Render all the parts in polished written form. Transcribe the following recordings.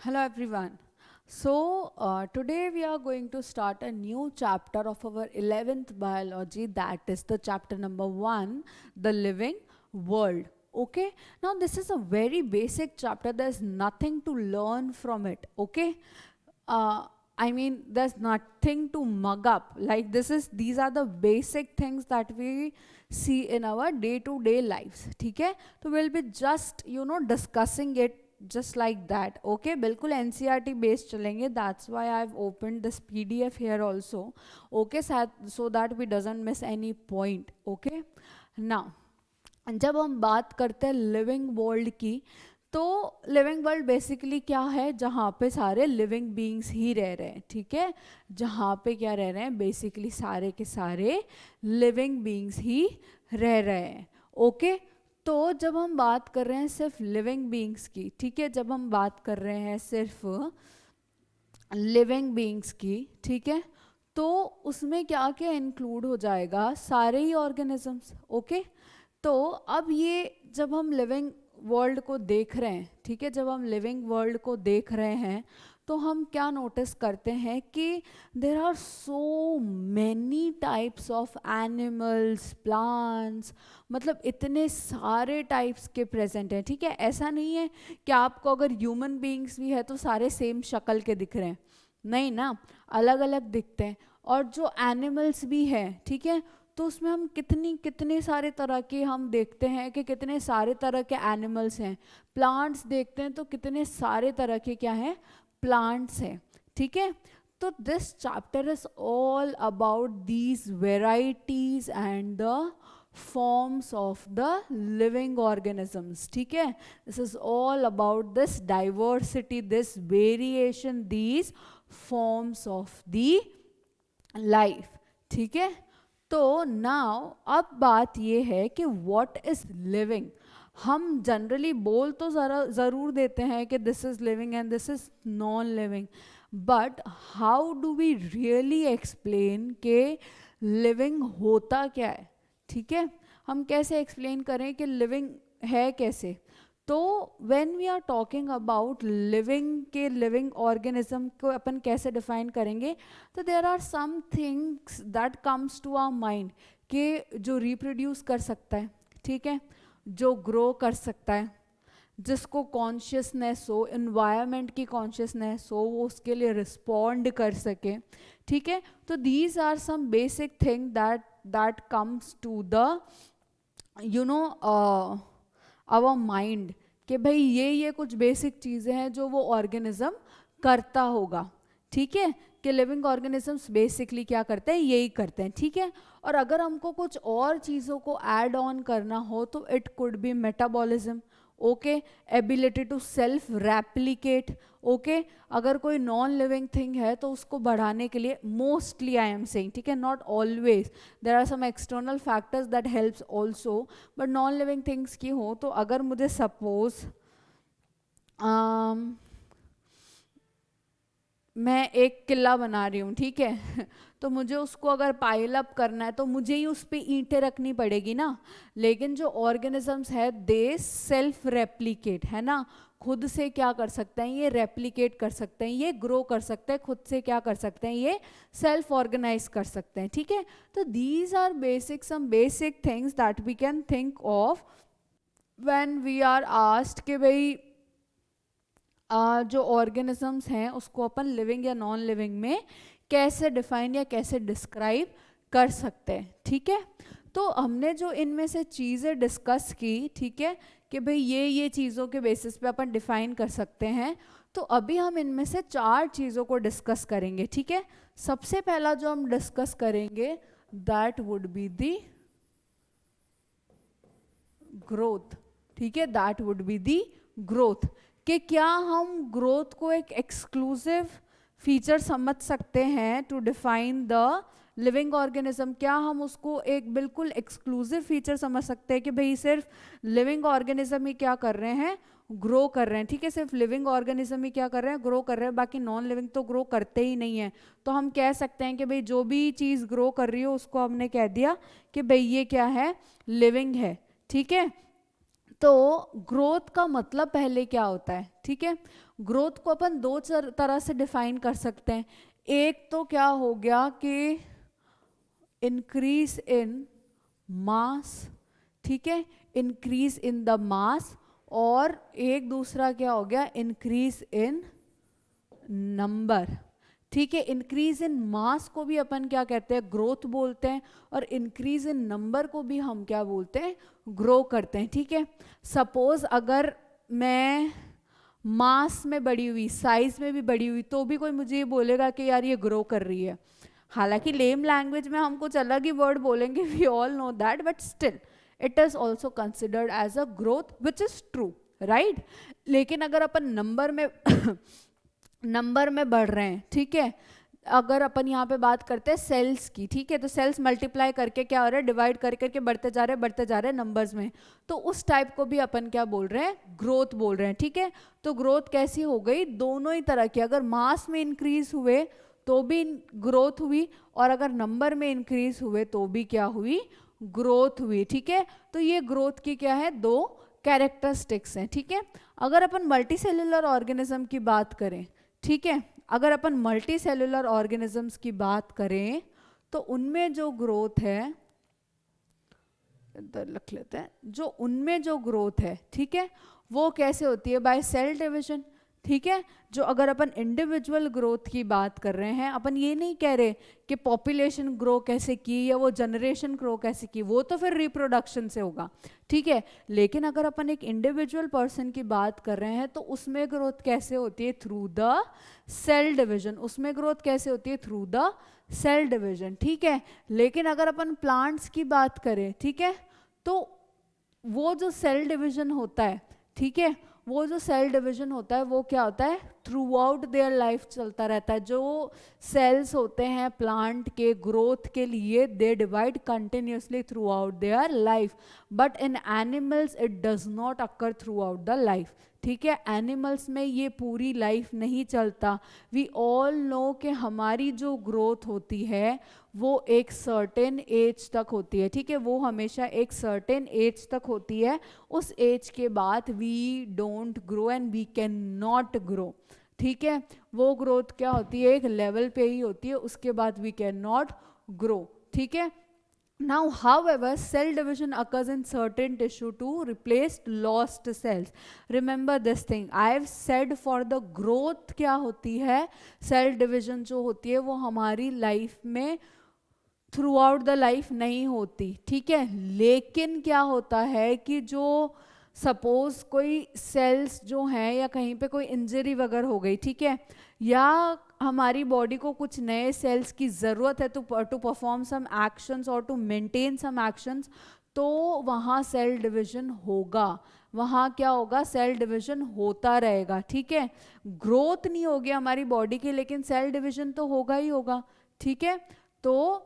Hello everyone. Today we are going to start a new chapter of our 11th biology, that is the chapter number 1, the living world. Okay, now this is a very basic chapter, there's nothing to learn from it. Okay, uh, there's nothing to mug up. Like these are the basic things that we see in our day-to-day lives. ठीक है, तो we'll be just discussing it just like that. Okay, बिल्कुल NCERT based चलेंगे. That's why I've opened this PDF here also. Okay, so that we doesn't miss any point. Okay, now जब हम बात करते हैं लिविंग वर्ल्ड की, तो living world basically क्या है? जहाँ पे सारे लिविंग बीइंग्स ही रह रहे हैं. ठीक है, जहाँ पे क्या रह रहे हैं? बेसिकली सारे के सारे लिविंग बीइंग्स ही रह रहे हैं. ओके, तो जब हम बात कर रहे हैं सिर्फ लिविंग बीइंग्स की, ठीक है, जब हम बात कर रहे हैं सिर्फ लिविंग बीइंग्स की, ठीक है, तो उसमें क्या क्या इंक्लूड हो जाएगा? सारे ही ऑर्गेनिजम्स. ओके, तो अब ये जब हम लिविंग वर्ल्ड को देख रहे हैं, ठीक है, जब हम लिविंग वर्ल्ड को देख रहे हैं तो हम क्या नोटिस करते हैं कि there are so many types of animals, plants, मतलब इतने सारे टाइप्स के प्रेजेंट हैं. ठीक है, ऐसा नहीं है कि आपको अगर ह्यूमन बीइंग्स भी है तो सारे सेम शक्ल के दिख रहे हैं. नहीं ना, अलग अलग दिखते हैं. और जो एनिमल्स भी हैं, ठीक है, तो उसमें हम कितने सारे तरह के हम देखते हैं कि कितने सारे तरह के एनिमल्स हैं. प्लांट्स देखते हैं तो कितने सारे तरह के क्या हैं? प्लांट्स हैं. ठीक है, तो this chapter is all about these varieties and the forms of the living organisms. ठीक है, this is all about this diversity, this variation, these forms of the life. ठीक है, तो नाउ अब बात ये है कि व्हाट इज लिविंग. हम जनरली बोल तो ज़रूर देते हैं कि this is living and this is non living, but how do we really explain के लिविंग होता क्या है? ठीक है, हम कैसे एक्सप्लेन करें कि लिविंग है कैसे? तो when we are talking about living के लिविंग ऑर्गेनिज्म को अपन कैसे डिफाइन करेंगे? तो there are some things that comes to our mind कि जो रिप्रोड्यूस कर सकता है, ठीक है, जो ग्रो कर सकता है, जिसको कॉन्शियसनेस हो, इन्वायरमेंट की कॉन्शियसनेस हो, वो उसके लिए रिस्पॉन्ड कर सके. ठीक है, तो these are some basic thing that comes to the our mind कि भाई ये कुछ बेसिक चीज़ें हैं जो वो ऑर्गेनिज्म करता होगा. ठीक है, कि लिविंग ऑर्गेनिजम्स बेसिकली क्या करते हैं? यही करते हैं. ठीक है, और अगर हमको कुछ और चीज़ों को ऐड ऑन करना हो तो it could be metabolism. Okay, ability to self replicate. Okay, अगर कोई नॉन लिविंग थिंग है तो उसको बढ़ाने के लिए मोस्टली आई एम सेइंग, ठीक है, not always, there are some external factors that helps also, but non living things की हो तो अगर मुझे सपोज मैं एक किला बना रही हूँ, ठीक है, तो मुझे उसको अगर पाइल अप करना है तो मुझे ही उस पर ईंटें रखनी पड़ेगी ना. लेकिन जो ऑर्गेनिजम्स है दे सेल्फ रेप्लिकेट, है ना, खुद से क्या कर सकते हैं? ये रेप्लिकेट कर सकते हैं, ये ग्रो कर सकते हैं, खुद से क्या कर सकते हैं? ये सेल्फ ऑर्गेनाइज कर सकते हैं. ठीक है, तो these are some basic things that we can think of when we are asked कि भाई जो ऑर्गेनिजम्स हैं उसको अपन लिविंग या नॉन लिविंग में कैसे डिफाइन या कैसे डिस्क्राइब कर सकते हैं. ठीक है, तो हमने जो इनमें से चीज़ें डिस्कस की, ठीक है, कि भाई ये चीज़ों के बेसिस पे अपन डिफाइन कर सकते हैं, तो अभी हम इनमें से 4 चीज़ों को डिस्कस करेंगे. ठीक है, सबसे पहला जो हम डिस्कस करेंगे that would be the growth. ठीक है, that would be the growth, कि क्या हम ग्रोथ को एक एक्सक्लूसिव फीचर समझ सकते हैं to define the living organism? क्या हम उसको एक बिल्कुल एक्सक्लूसिव फीचर समझ सकते हैं कि भाई सिर्फ लिविंग ऑर्गेनिज्म ही क्या कर रहे हैं? ग्रो कर रहे हैं. ठीक है, सिर्फ लिविंग ऑर्गेनिज्म ही क्या कर रहे हैं? ग्रो कर रहे हैं, बाकी नॉन लिविंग तो ग्रो करते ही नहीं है. तो हम कह सकते हैं कि भाई जो भी चीज़ ग्रो कर रही हो उसको हमने कह दिया कि भाई ये क्या है? लिविंग है. ठीक है, तो ग्रोथ का मतलब पहले क्या होता है, ठीक है। ग्रोथ को अपन दो तरह से डिफाइन कर सकते हैं। एक तो क्या हो गया कि इंक्रीज इन मास, ठीक है, इंक्रीज इन द मास, और एक दूसरा क्या हो गया, इंक्रीज इन नंबर, ठीक है। इंक्रीज इन मास को भी अपन क्या कहते हैं, ग्रोथ बोलते हैं, और इंक्रीज इन नंबर को भी हम क्या बोलते हैं, ग्रो करते हैं, ठीक है। सपोज अगर मैं मास में बढ़ी हुई, साइज में भी बढ़ी हुई, तो भी कोई मुझे ये बोलेगा कि यार ये ग्रो कर रही है। हालांकि लेम लैंग्वेज में हम कुछ अलग ही वर्ड बोलेंगे, we all know that, but still it is also considered as a growth which is true, right. लेकिन अगर अपन नंबर में नंबर में बढ़ रहे हैं, ठीक है, अगर अपन यहाँ पे बात करते हैं सेल्स की, ठीक है, तो सेल्स मल्टीप्लाई करके क्या हो रहा है, डिवाइड कर करके बढ़ते जा रहे हैं नंबर्स में, तो उस टाइप को भी अपन क्या बोल रहे हैं, ग्रोथ बोल रहे हैं, ठीक है। तो ग्रोथ कैसी हो गई, दोनों ही तरह की, अगर मास में इंक्रीज हुए तो भी ग्रोथ हुई, और अगर नंबर में इंक्रीज हुए तो भी क्या हुई, ग्रोथ हुई, ठीक है। तो ये ग्रोथ की क्या है, दो कैरेक्टरिस्टिक्स हैं, ठीक है। अगर अपन मल्टी सेल्यूलर ऑर्गेनिज्म की बात करें, ठीक है, अगर अपन मल्टी सेल्यूलर ऑर्गेनिजम्स की बात करें तो उनमें जो ग्रोथ है, इधर लिख लेते हैं, जो उनमें जो ग्रोथ है, ठीक है, वो कैसे होती है, बाय सेल डिवीजन, ठीक है। जो अगर अपन इंडिविजुअल ग्रोथ की बात कर रहे हैं, अपन ये नहीं कह रहे कि पॉपुलेशन ग्रो कैसे की या वो जनरेशन ग्रो कैसे की, वो तो फिर रिप्रोडक्शन से होगा, ठीक है। लेकिन अगर अपन एक इंडिविजुअल पर्सन की बात कर रहे हैं तो उसमें ग्रोथ कैसे होती है, थ्रू द सेल डिवीजन, उसमें ग्रोथ कैसे होती है, थ्रू द सेल डिवीजन, ठीक है। लेकिन अगर अपन प्लांट्स की बात करें, ठीक है, तो वो जो सेल डिवीजन होता है, ठीक है, वो जो सेल डिवीजन होता है वो क्या होता है, थ्रू आउट देयर लाइफ चलता रहता है। जो सेल्स होते हैं प्लांट के ग्रोथ के लिए, they divide continuously through out their life, but in animals it does not occur through out the life, ठीक है। एनिमल्स में ये पूरी लाइफ नहीं चलता। वी ऑल नो कि हमारी जो ग्रोथ होती है वो एक सर्टेन एज तक होती है, ठीक है, वो हमेशा एक सर्टेन एज तक होती है। उस एज के बाद we don't grow and we can not grow, ठीक है। वो ग्रोथ क्या होती है, एक लेवल पे ही होती है, उसके बाद वी कैन नॉट ग्रो, ठीक है। Now, however, cell division occurs in certain tissue to replace lost cells. Remember this thing. I have said for the growth क्या होती है, cell division जो होती है वो हमारी लाइफ में थ्रू आउट द लाइफ नहीं होती, ठीक है। लेकिन क्या होता है कि जो सपोज कोई सेल्स जो हैं या कहीं पे कोई इंजरी वगैरह हो गई, ठीक है, या हमारी बॉडी को कुछ नए सेल्स की ज़रूरत है टू परफॉर्म सम एक्शंस और टू मेंटेन सम एक्शंस, तो वहाँ सेल डिवीजन होगा, वहाँ क्या होगा, सेल डिवीजन होता रहेगा, ठीक है। ग्रोथ नहीं होगी हमारी बॉडी की, लेकिन सेल डिवीजन तो होगा ही होगा, ठीक है। तो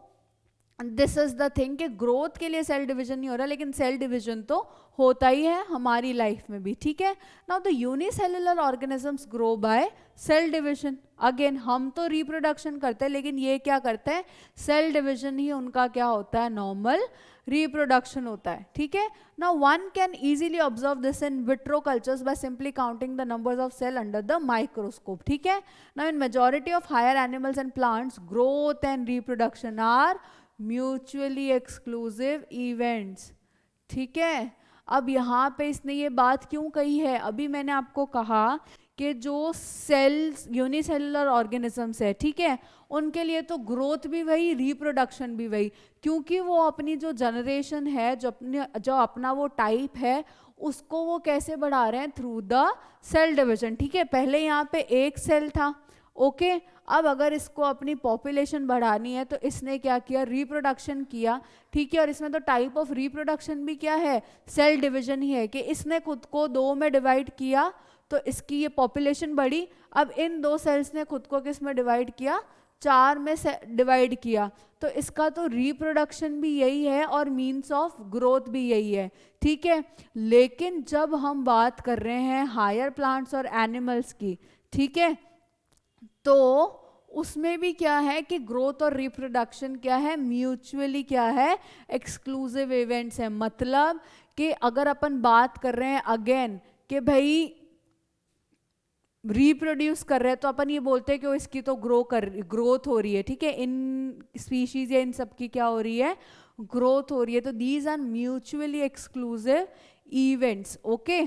दिस इज द थिंग कि ग्रोथ के लिए सेल डिवीजन नहीं हो रहा, लेकिन सेल डिवीजन तो होता ही है हमारी लाइफ में भी, ठीक है। Now the unicellular organisms grow by cell division. Again हम तो रिप्रोडक्शन करते हैं, लेकिन ये क्या करते हैं, सेल डिवीजन ही उनका क्या होता है, नॉर्मल रिप्रोडक्शन होता है, ठीक है। Now one can easily observe this in vitro cultures by simply counting the numbers of cell under the microscope, ठीक है। Now in majority of higher animals and plants growth and reproduction are mutually exclusive events, ठीक है। अब यहाँ पे इसने ये बात क्यों कही है, अभी मैंने आपको कहा कि जो सेल्स यूनिसेलुलर ऑर्गेनिजम्स है, ठीक है, उनके लिए तो ग्रोथ भी वही, रिप्रोडक्शन भी वही, क्योंकि वो अपनी जो जनरेशन है, जो अपना वो टाइप है, उसको वो कैसे बढ़ा रहे हैं, थ्रू द सेल डिवीजन, ठीक है। पहले यहाँ पे एक सेल था, ओके, अब अगर इसको अपनी पॉपुलेशन बढ़ानी है तो इसने क्या किया, रिप्रोडक्शन किया, ठीक है। और इसमें तो टाइप ऑफ रिप्रोडक्शन भी क्या है, सेल डिवीजन ही है, कि इसने खुद को दो में डिवाइड किया तो इसकी ये पॉपुलेशन बढ़ी। अब इन दो सेल्स ने खुद को किस में डिवाइड किया, चार में डिवाइड किया, तो इसका तो रिप्रोडक्शन भी यही है और मीन्स ऑफ ग्रोथ भी यही है, ठीक है। लेकिन जब हम बात कर रहे हैं हायर प्लांट्स और एनिमल्स की, ठीक है, तो उसमें भी क्या है कि ग्रोथ और रिप्रोडक्शन क्या है, म्यूचुअली क्या है, एक्सक्लूसिव इवेंट्स है। मतलब कि अगर अपन बात कर रहे हैं अगेन कि भाई रिप्रोड्यूस कर रहे हैं, तो अपन ये बोलते हैं कि इसकी तो ग्रोथ हो रही है, ठीक है, इन स्पीशीज या इन सब की क्या हो रही है, ग्रोथ हो रही है। तो these are mutually exclusive events. Okay,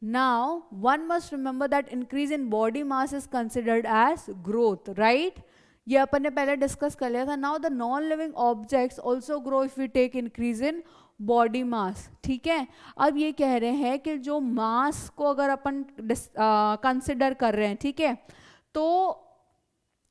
now one must remember that increase in body mass is considered as growth, right. ये अपन ने पहले डिस्कस कर लिया था। Now the non living objects also grow if we take increase in body mass, ठीक है। अब ये कह रहे हैं कि जो मास को अगर अपन कंसिडर कर रहे हैं, ठीक है, तो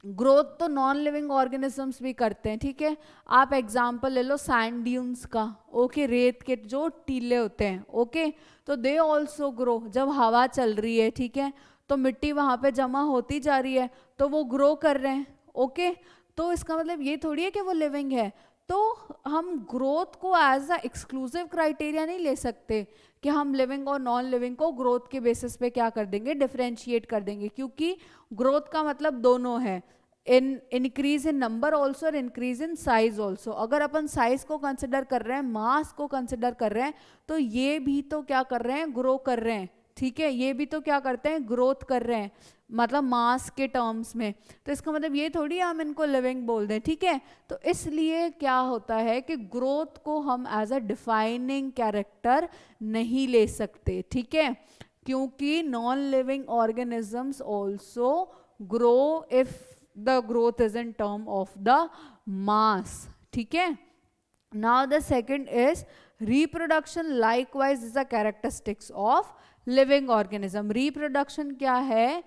ग्रोथ तो नॉन लिविंग ऑर्गेनिजम्स भी करते हैं, ठीक है। आप एग्जांपल ले लो सैंड ड्यून्स का, ओके, रेत के जो टीले होते हैं, ओके, तो दे ऑल्सो ग्रो। जब हवा चल रही है, ठीक है, तो मिट्टी वहां पे जमा होती जा रही है, तो वो ग्रो कर रहे हैं, ओके। तो इसका मतलब ये थोड़ी है कि वो लिविंग है। तो हम ग्रोथ को एज अ एक्सक्लूसिव क्राइटेरिया नहीं ले सकते कि हम लिविंग और नॉन लिविंग को ग्रोथ के बेसिस पे क्या कर देंगे, डिफरेंशिएट कर देंगे, क्योंकि ग्रोथ का मतलब दोनों है, इंक्रीज इन नंबर ऑल्सो और इंक्रीज इन साइज ऑल्सो। अगर अपन साइज को कंसिडर कर रहे हैं, मास को कंसिडर कर रहे हैं, तो ये भी तो क्या कर रहे हैं, ग्रो कर रहे हैं, ठीक है, ये भी तो क्या करते हैं, ग्रोथ कर रहे हैं, मतलब मास के टर्म्स में। तो इसका मतलब ये थोड़ी हम इनको लिविंग बोल दें, ठीक है। तो इसलिए क्या होता है कि ग्रोथ को हम एज अ डिफाइनिंग कैरेक्टर नहीं ले सकते, ठीक है, क्योंकि non living organisms also grow if the growth is in term of the mass, ठीक है। Now the second is reproduction likewise is the characteristics of living organism. Reproduction क्या है,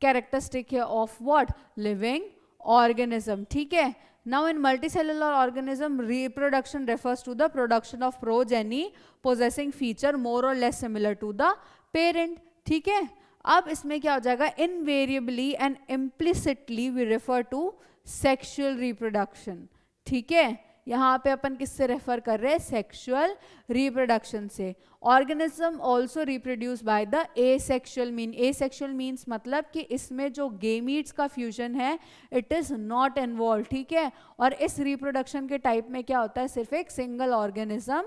कैरेक्टरिस्टिक है ऑफ व्हाट, लिविंग ऑर्गेनिज्म, ठीक है। Now in multicellular organism reproduction refers to the production of progeny possessing feature more or less similar to the parent, ठीक है। अब इसमें क्या हो जाएगा, invariably and implicitly we refer to sexual reproduction, ठीक है। यहाँ पे अपन किससे रेफर कर रहे हैं, सेक्सुअल रिप्रोडक्शन से। Organism also reproduce by the asexual mean. Asexual means मतलब कि इसमें जो गेमीट्स का फ्यूजन है इट इज नॉट इन्वॉल्व, ठीक है। और इस रिप्रोडक्शन के टाइप में क्या होता है, सिर्फ एक सिंगल ऑर्गेनिज्म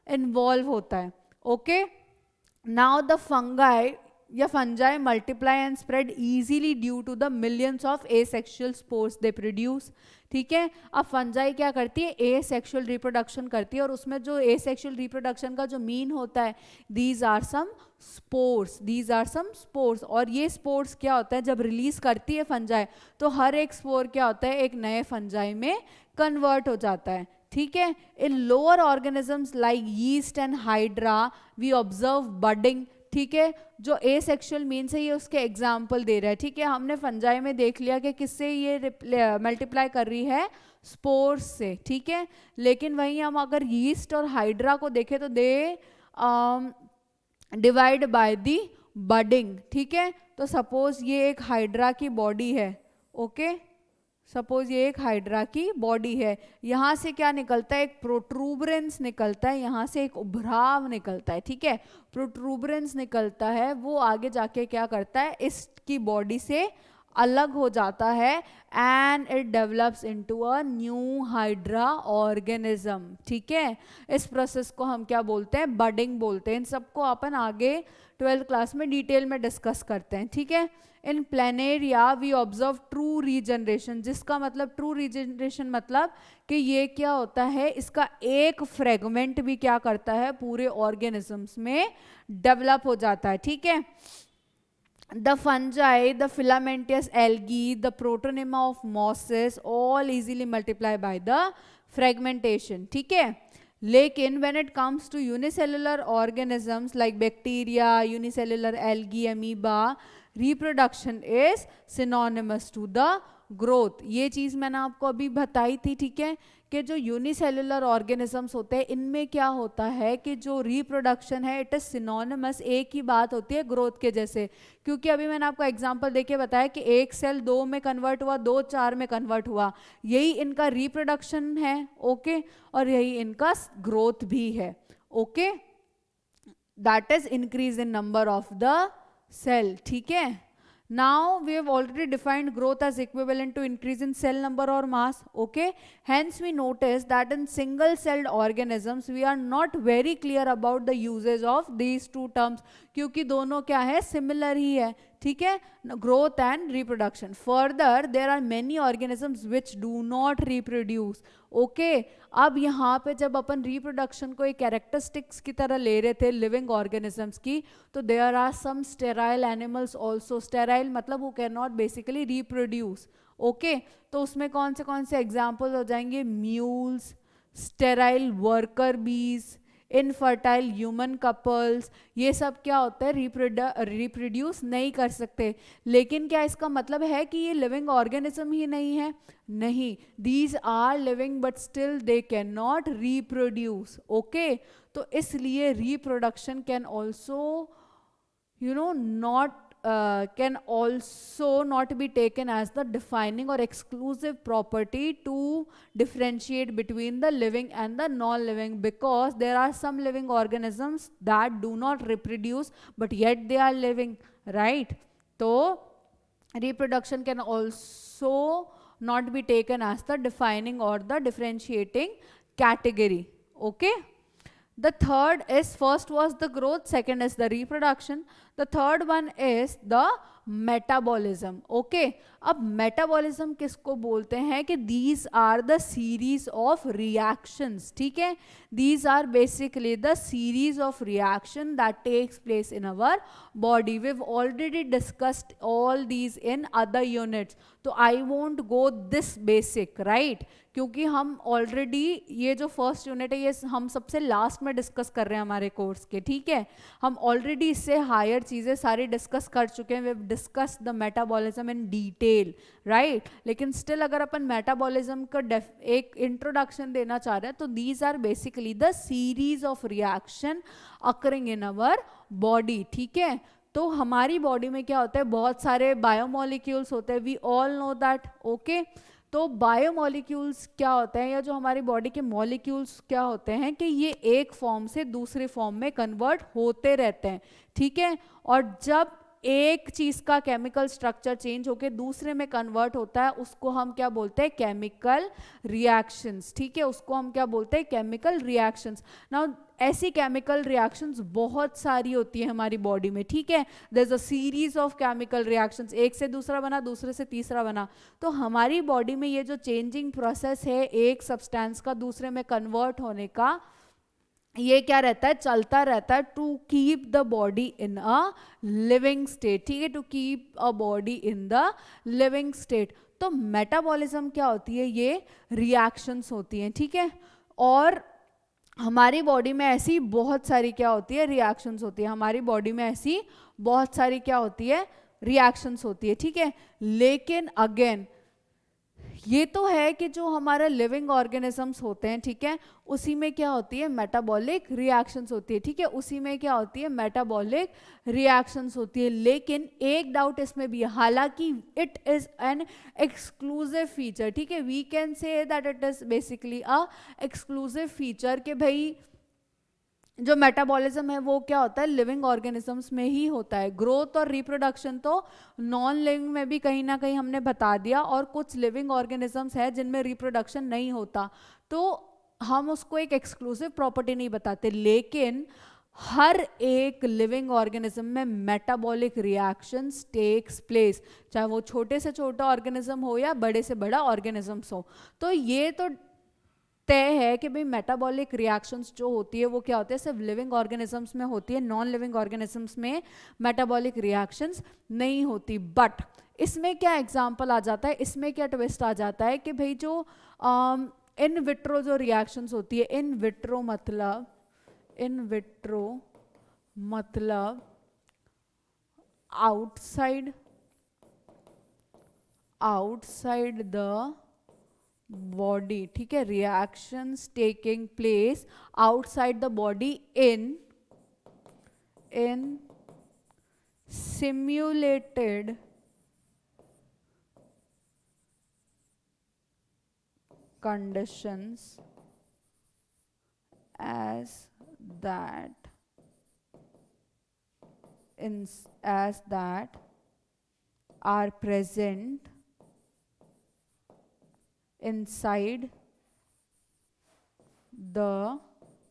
इन्वॉल्व होता है, ओके। नाउ द फंगाई या fungi multiply and spread easily due to the millions of asexual spores they produce, ठीक है। अब फंजाई क्या करती है, एसेक्सुअल रिप्रोडक्शन करती है, और उसमें जो एसेक्सुअल रिप्रोडक्शन का जो मीन होता है, these are some spores, these are some spores. और ये स्पोर्स क्या होता है, जब रिलीज करती है फंजाई, तो हर एक स्पोर क्या होता है, एक नए फंजाई में कन्वर्ट हो जाता है, ठीक है। In lower organisms like yeast and hydra we observe budding, ठीक है। जो एसेक्सुअल मीन्स है ये उसके एग्जाम्पल दे रहा है, ठीक है। हमने फंजाई में देख लिया कि किससे ये मल्टीप्लाई कर रही है, स्पोर्स से, ठीक है। लेकिन वहीं हम अगर यीस्ट और हाइड्रा को देखें तो they divide by the budding, ठीक है। तो सपोज ये एक हाइड्रा की बॉडी है, ओके, सपोज ये एक हाइड्रा की बॉडी है, यहाँ से क्या निकलता है, एक प्रोट्रूबरेंस निकलता है, यहाँ से एक उभराव निकलता है, ठीक है। प्रोट्रूबरेंस निकलता है, वो आगे जाके क्या करता है, इसकी बॉडी से अलग हो जाता है and it develops into a new hydra organism, ठीक है। इस प्रोसेस को हम क्या बोलते हैं, बडिंग बोलते हैं। इन सबको अपन आगे 12th क्लास में डिटेल में डिस्कस करते हैं, ठीक है। In planaria we observe true regeneration, जिसका मतलब ट्रू रीजनरेशन मतलब कि ये क्या होता है, इसका एक फ्रेगमेंट भी क्या करता है, पूरे ऑर्गेनिजम्स में डेवलप हो जाता है, ठीक है। The fungi, the filamentous algae, the protonema of mosses all easily multiply by the fragmentation, ठीक है। लेकिन when it comes to unicellular organisms like bacteria, unicellular algae, amoeba, reproduction is synonymous to the growth. ये चीज मैंने आपको अभी बताई थी, ठीक है, कि जो यूनिसेलुलर ऑर्गेनिजम्स होते हैं इनमें क्या होता है कि जो रिप्रोडक्शन है इट इज सिनोनिमस, एक ही बात होती है ग्रोथ के जैसे। क्योंकि अभी मैंने आपको एग्जांपल देके बताया कि एक सेल 2 में कन्वर्ट हुआ, 2 4 में कन्वर्ट हुआ, यही इनका रिप्रोडक्शन है, ओके, और यही इनका ग्रोथ भी है, okay, that is increase in number of the cell, ठीक है। Now we have already defined growth as equivalent to increase in cell number or mass. Okay, hence we notice that in single celled organisms we are not very clear about the usage of these two terms, क्योंकि दोनों क्या है, similar ही है. ठीक है, growth and reproduction. Further there are many organisms which do not reproduce. Okay, अब यहाँ पे जब अपन रिप्रोडक्शन को एक कैरेक्टरिस्टिक्स की तरह ले रहे थे लिविंग ऑर्गेनिजम्स की, तो there are some sterile animals also. Sterile मतलब who can not basically reproduce. Okay, तो उसमें कौन से एग्जाम्पल हो जाएंगे, mules, sterile worker bees, infertile human couples. ये सब क्या होता है, रिप्रोड्यूस नहीं कर सकते. लेकिन क्या इसका मतलब है कि ये लिविंग ऑर्गेनिज्म ही नहीं है? नहीं, these are living but still they can not reproduce. Okay, तो इसलिए reproduction can also not can also not be taken as the defining or exclusive property to differentiate between the living and the non-living, because there are some living organisms that do not reproduce but yet they are living, right? So reproduction can also not be taken as the defining or the differentiating category. Okay, the third is, first was the growth, second is the reproduction, the third one is the metabolism. Okay, अब metabolism किसको बोलते हैं कि these are the series of reactions. ठीक है, these are basically the series of reaction that takes place in our body. We have already discussed all these in other units, तो I won't go this basic, right? क्योंकि हम already ये जो first unit है ये हम सबसे last में डिस्कस कर रहे हैं हमारे कोर्स के. ठीक है, हम ऑलरेडी इससे हायर चीज़ें सारी डिस्कस कर चुके हैं. We have discuss the metabolism in detail, right? लेकिन स्टिल अगर अपन मेटाबॉलिज्म का एक इंट्रोडक्शन देना चाह रहे हैं, तो these are basically the series of reaction occurring in our body. ठीक है, तो हमारी बॉडी में क्या होता है, बहुत सारे बायोमोलिक्यूल्स होते हैं. We all know that. Okay, तो बायोमोलिक्यूल्स क्या होते हैं, या जो हमारी बॉडी के मॉलिक्यूल्स क्या होते हैं, कि ये एक फॉर्म से दूसरे फॉर्म में कन्वर्ट होते रहते हैं. ठीक है, और जब एक चीज का केमिकल स्ट्रक्चर चेंज होकर दूसरे में कन्वर्ट होता है, उसको हम क्या बोलते हैं, केमिकल रिएक्शंस. ठीक है, उसको हम क्या बोलते हैं, केमिकल रिएक्शंस. नाउ ऐसी केमिकल रिएक्शंस बहुत सारी होती है हमारी बॉडी में. ठीक है, there is a series of chemical reactions, एक से दूसरा बना, दूसरे से तीसरा बना. तो हमारी बॉडी में ये जो चेंजिंग प्रोसेस है एक सब्सटेंस का दूसरे में कन्वर्ट होने का, ये क्या रहता है, चलता रहता है, to keep the body in a living state. ठीक है, to keep a body in the living state. तो मेटाबॉलिज्म क्या होती है, ये रिएक्शंस होती हैं. ठीक है, और हमारी बॉडी में ऐसी बहुत सारी क्या होती है, रिएक्शंस होती है. हमारी बॉडी में ऐसी बहुत सारी क्या होती है, रिएक्शंस होती है. ठीक है, लेकिन अगेन ये तो है कि जो हमारा लिविंग ऑर्गेनिजम्स होते हैं, ठीक है, उसी में क्या होती है, मेटाबॉलिक रिएक्शंस होती है. ठीक है, उसी में क्या होती है, मेटाबॉलिक रिएक्शंस होती है. लेकिन एक डाउट इसमें भी है, हालांकि it is an exclusive feature. ठीक है, we can say that it is basically a exclusive feature, कि भाई जो मेटाबॉलिज्म है वो क्या होता है, लिविंग ऑर्गेनिजम्स में ही होता है. ग्रोथ और रिप्रोडक्शन तो नॉन लिविंग में भी कहीं ना कहीं हमने बता दिया, और कुछ लिविंग ऑर्गेनिजम्स है जिनमें रिप्रोडक्शन नहीं होता, तो हम उसको एक एक्सक्लूसिव प्रॉपर्टी नहीं बताते. लेकिन हर एक लिविंग ऑर्गेनिज्म में मेटाबॉलिक रिएक्शंस टेक्स प्लेस, चाहे वो छोटे से छोटा ऑर्गेनिज्म हो या बड़े से बड़ा ऑर्गेनिजम्स हो. तो ये तो तय है कि भाई मेटाबॉलिक रिएक्शंस जो होती है वो क्या होती है, सिर्फ लिविंग ऑर्गेनिजम्स में होती है, नॉन लिविंग ऑर्गेनिजम्स में मेटाबॉलिक रिएक्शंस नहीं होती. बट इसमें क्या एग्जांपल आ जाता है, इसमें क्या ट्विस्ट आ जाता है कि भाई जो इन विट्रो जो रिएक्शंस होती है, इन विट्रो मतलब आउटसाइड द बॉडी. ठीक है, reactions taking place outside the body in simulated conditions as that are present inside the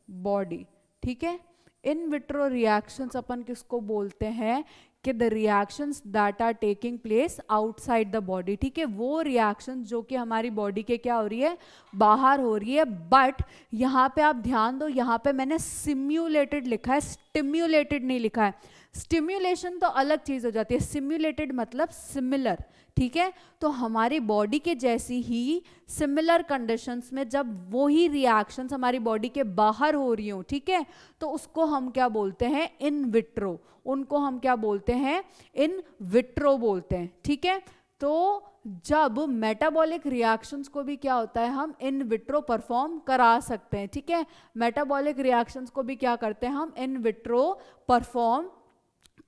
body, ठीक है। इन विट्रो रिएक्शंस अपन किसको बोलते हैं कि the reactions that are taking place outside the body, ठीक है। वो रिएक्शन जो कि हमारी बॉडी के क्या हो रही है, बाहर हो रही है। बट यहाँ पे आप ध्यान दो, यहाँ पे मैंने सिम्युलेटेड लिखा है, स्टिम्युलेटेड नहीं लिखा है। स्टिम्युलेशन तो अलग चीज हो जाती है, सिम्युलेटेड मतलब सिमिलर, ठीक है। तो हमारी बॉडी के जैसी ही सिमिलर कंडीशंस में जब वो ही रिएक्शंस हमारी बॉडी के बाहर हो रही हो, ठीक है, तो उसको हम क्या बोलते हैं, इन विट्रो। उनको हम क्या बोलते हैं, इन विट्रो बोलते हैं, ठीक है। तो जब मेटाबॉलिक रिएक्शंस को भी क्या होता है, हम इन विट्रो परफॉर्म करा सकते हैं, ठीक है। मेटाबॉलिक रिएक्शंस को भी क्या करते हैं, हम इन विट्रो परफॉर्म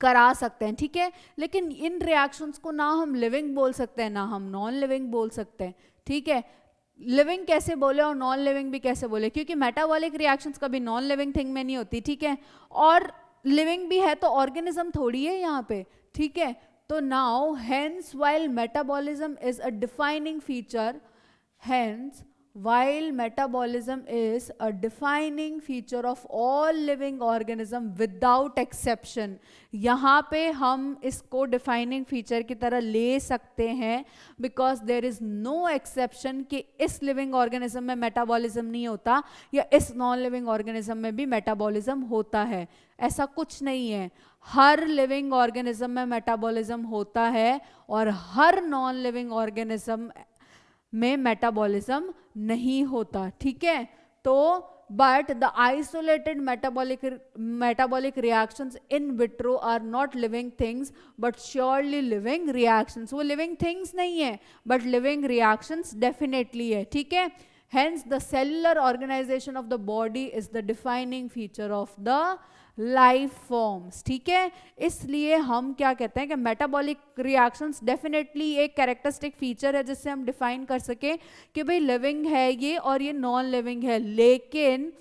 करा सकते हैं, ठीक है। लेकिन इन रिएक्शंस को ना हम लिविंग बोल सकते हैं, ना हम नॉन लिविंग बोल सकते हैं, ठीक है। लिविंग कैसे बोले और नॉन लिविंग भी कैसे बोले, क्योंकि मेटाबॉलिक रिएक्शंस कभी नॉन लिविंग थिंग में नहीं होती, ठीक है। और लिविंग भी है तो ऑर्गेनिज्म थोड़ी है यहाँ पे, ठीक है। तो now hence while metabolism is a defining feature, hence while metabolism is a defining feature of all living organism without exception, यहाँ पे हम इसको defining feature की तरह ले सकते हैं because there is no exception कि इस living organism में metabolism नहीं होता या इस non living organism में भी metabolism होता है, ऐसा कुछ नहीं है। हर लिविंग ऑर्गेनिज्म में मेटाबॉलिज्म होता है और हर नॉन लिविंग ऑर्गेनिज्म में मेटाबॉलिज्म नहीं होता, ठीक है। तो but the isolated metabolic reactions in vitro are not living things but surely living reactions. वो लिविंग थिंग्स नहीं है बट लिविंग रिएक्शंस डेफिनेटली है, ठीक है। Hence the cellular organization of the body is the defining feature of the life forms, ठीक है। इसलिए हम क्या कहते हैं कि मेटाबॉलिक रिएक्शंस डेफिनेटली एक कैरेक्टरिस्टिक फीचर है जिससे हम डिफाइन कर सके कि भाई लिविंग है ये और ये नॉन लिविंग है। लेकिन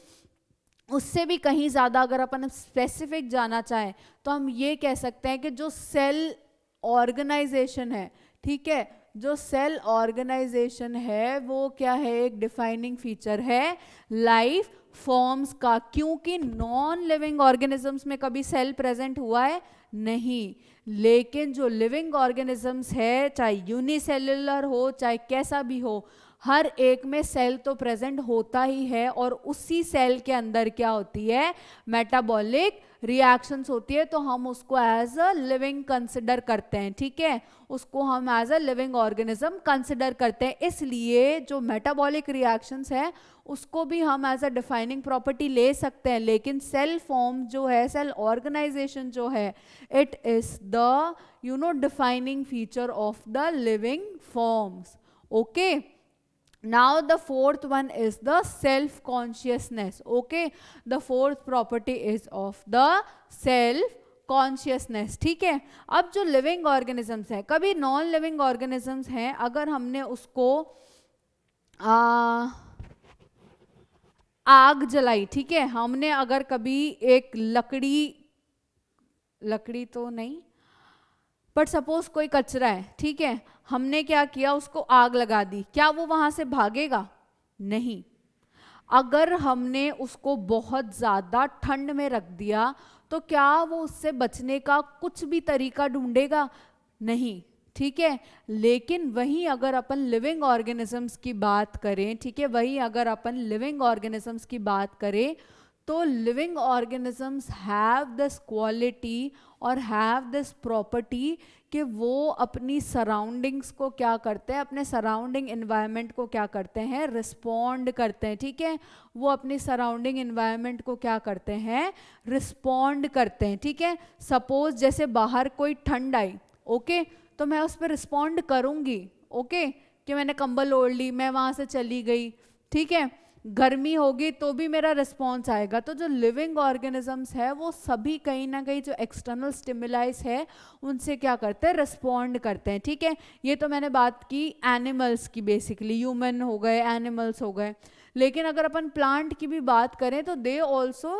उससे भी कहीं ज़्यादा अगर अपन स्पेसिफिक जाना चाहें तो हम ये कह सकते हैं कि जो सेल ऑर्गेनाइजेशन है, ठीक है, जो सेल ऑर्गेनाइजेशन है वो क्या है, एक डिफाइनिंग फीचर है लाइफ फॉर्म्स का। क्योंकि नॉन लिविंग ऑर्गेनिजम्स में कभी सेल प्रेजेंट हुआ है नहीं, लेकिन जो लिविंग ऑर्गेनिजम्स है चाहे यूनिसेल्युलर हो चाहे कैसा भी हो, हर एक में सेल तो प्रेजेंट होता ही है और उसी सेल के अंदर क्या होती है, मेटाबॉलिक रिएक्शंस होती है। तो हम उसको एज अ लिविंग कंसिडर करते हैं, ठीक है, उसको हम as a living organism consider करते हैं। इसलिए जो मेटाबॉलिक रिएक्शंस है उसको भी हम एज अ डिफाइनिंग प्रॉपर्टी ले सकते हैं। लेकिन सेल फॉर्म जो है, सेल ऑर्गेनाइजेशन जो है, it is the defining feature of the living forms, okay. Now the fourth one is the self-consciousness, okay. The fourth property is of the self-consciousness, ठीक है। अब जो लिविंग ऑर्गेनिजम्स हैं, कभी नॉन लिविंग ऑर्गेनिजम्स हैं, अगर हमने उसको आग जलाई, ठीक है, हमने अगर कभी एक लकड़ी तो नहीं बट सपोज कोई कचरा है, ठीक है, हमने क्या किया, उसको आग लगा दी, क्या वो वहां से भागेगा? नहीं। अगर हमने उसको बहुत ज्यादा ठंड में रख दिया तो क्या वो उससे बचने का कुछ भी तरीका ढूंढेगा? नहीं, ठीक है। लेकिन वहीं अगर अपन लिविंग ऑर्गेनिजम्स की बात करें, ठीक है, वहीं अगर अपन लिविंग ऑर्गेनिजम्स की बात करें तो living organisms have this quality और हैव दिस प्रॉपर्टी कि वो अपनी सराउंडिंग्स को क्या करते हैं, अपने सराउंडिंग एनवायरनमेंट को क्या करते हैं, रिस्पॉन्ड करते हैं, ठीक है। वो अपनी सराउंडिंग एनवायरनमेंट को क्या करते हैं, रिस्पॉन्ड करते हैं, ठीक है। सपोज जैसे बाहर कोई ठंड आई, ओके, तो मैं उस पर रिस्पॉन्ड करूंगी, ओके, कि मैंने कंबल ओढ़ ली, मैं वहां से चली गई, ठीक है। गर्मी होगी तो भी मेरा रिस्पॉन्स आएगा। तो जो लिविंग ऑर्गेनिजम्स है वो सभी कहीं ना कहीं जो एक्सटर्नल स्टिमुलाइज है उनसे क्या करते हैं, रिस्पॉन्ड करते हैं, ठीक है। ये तो मैंने बात की एनिमल्स की, बेसिकली ह्यूमन हो गए, एनिमल्स हो गए। लेकिन अगर अपन प्लांट की भी बात करें तो दे ऑल्सो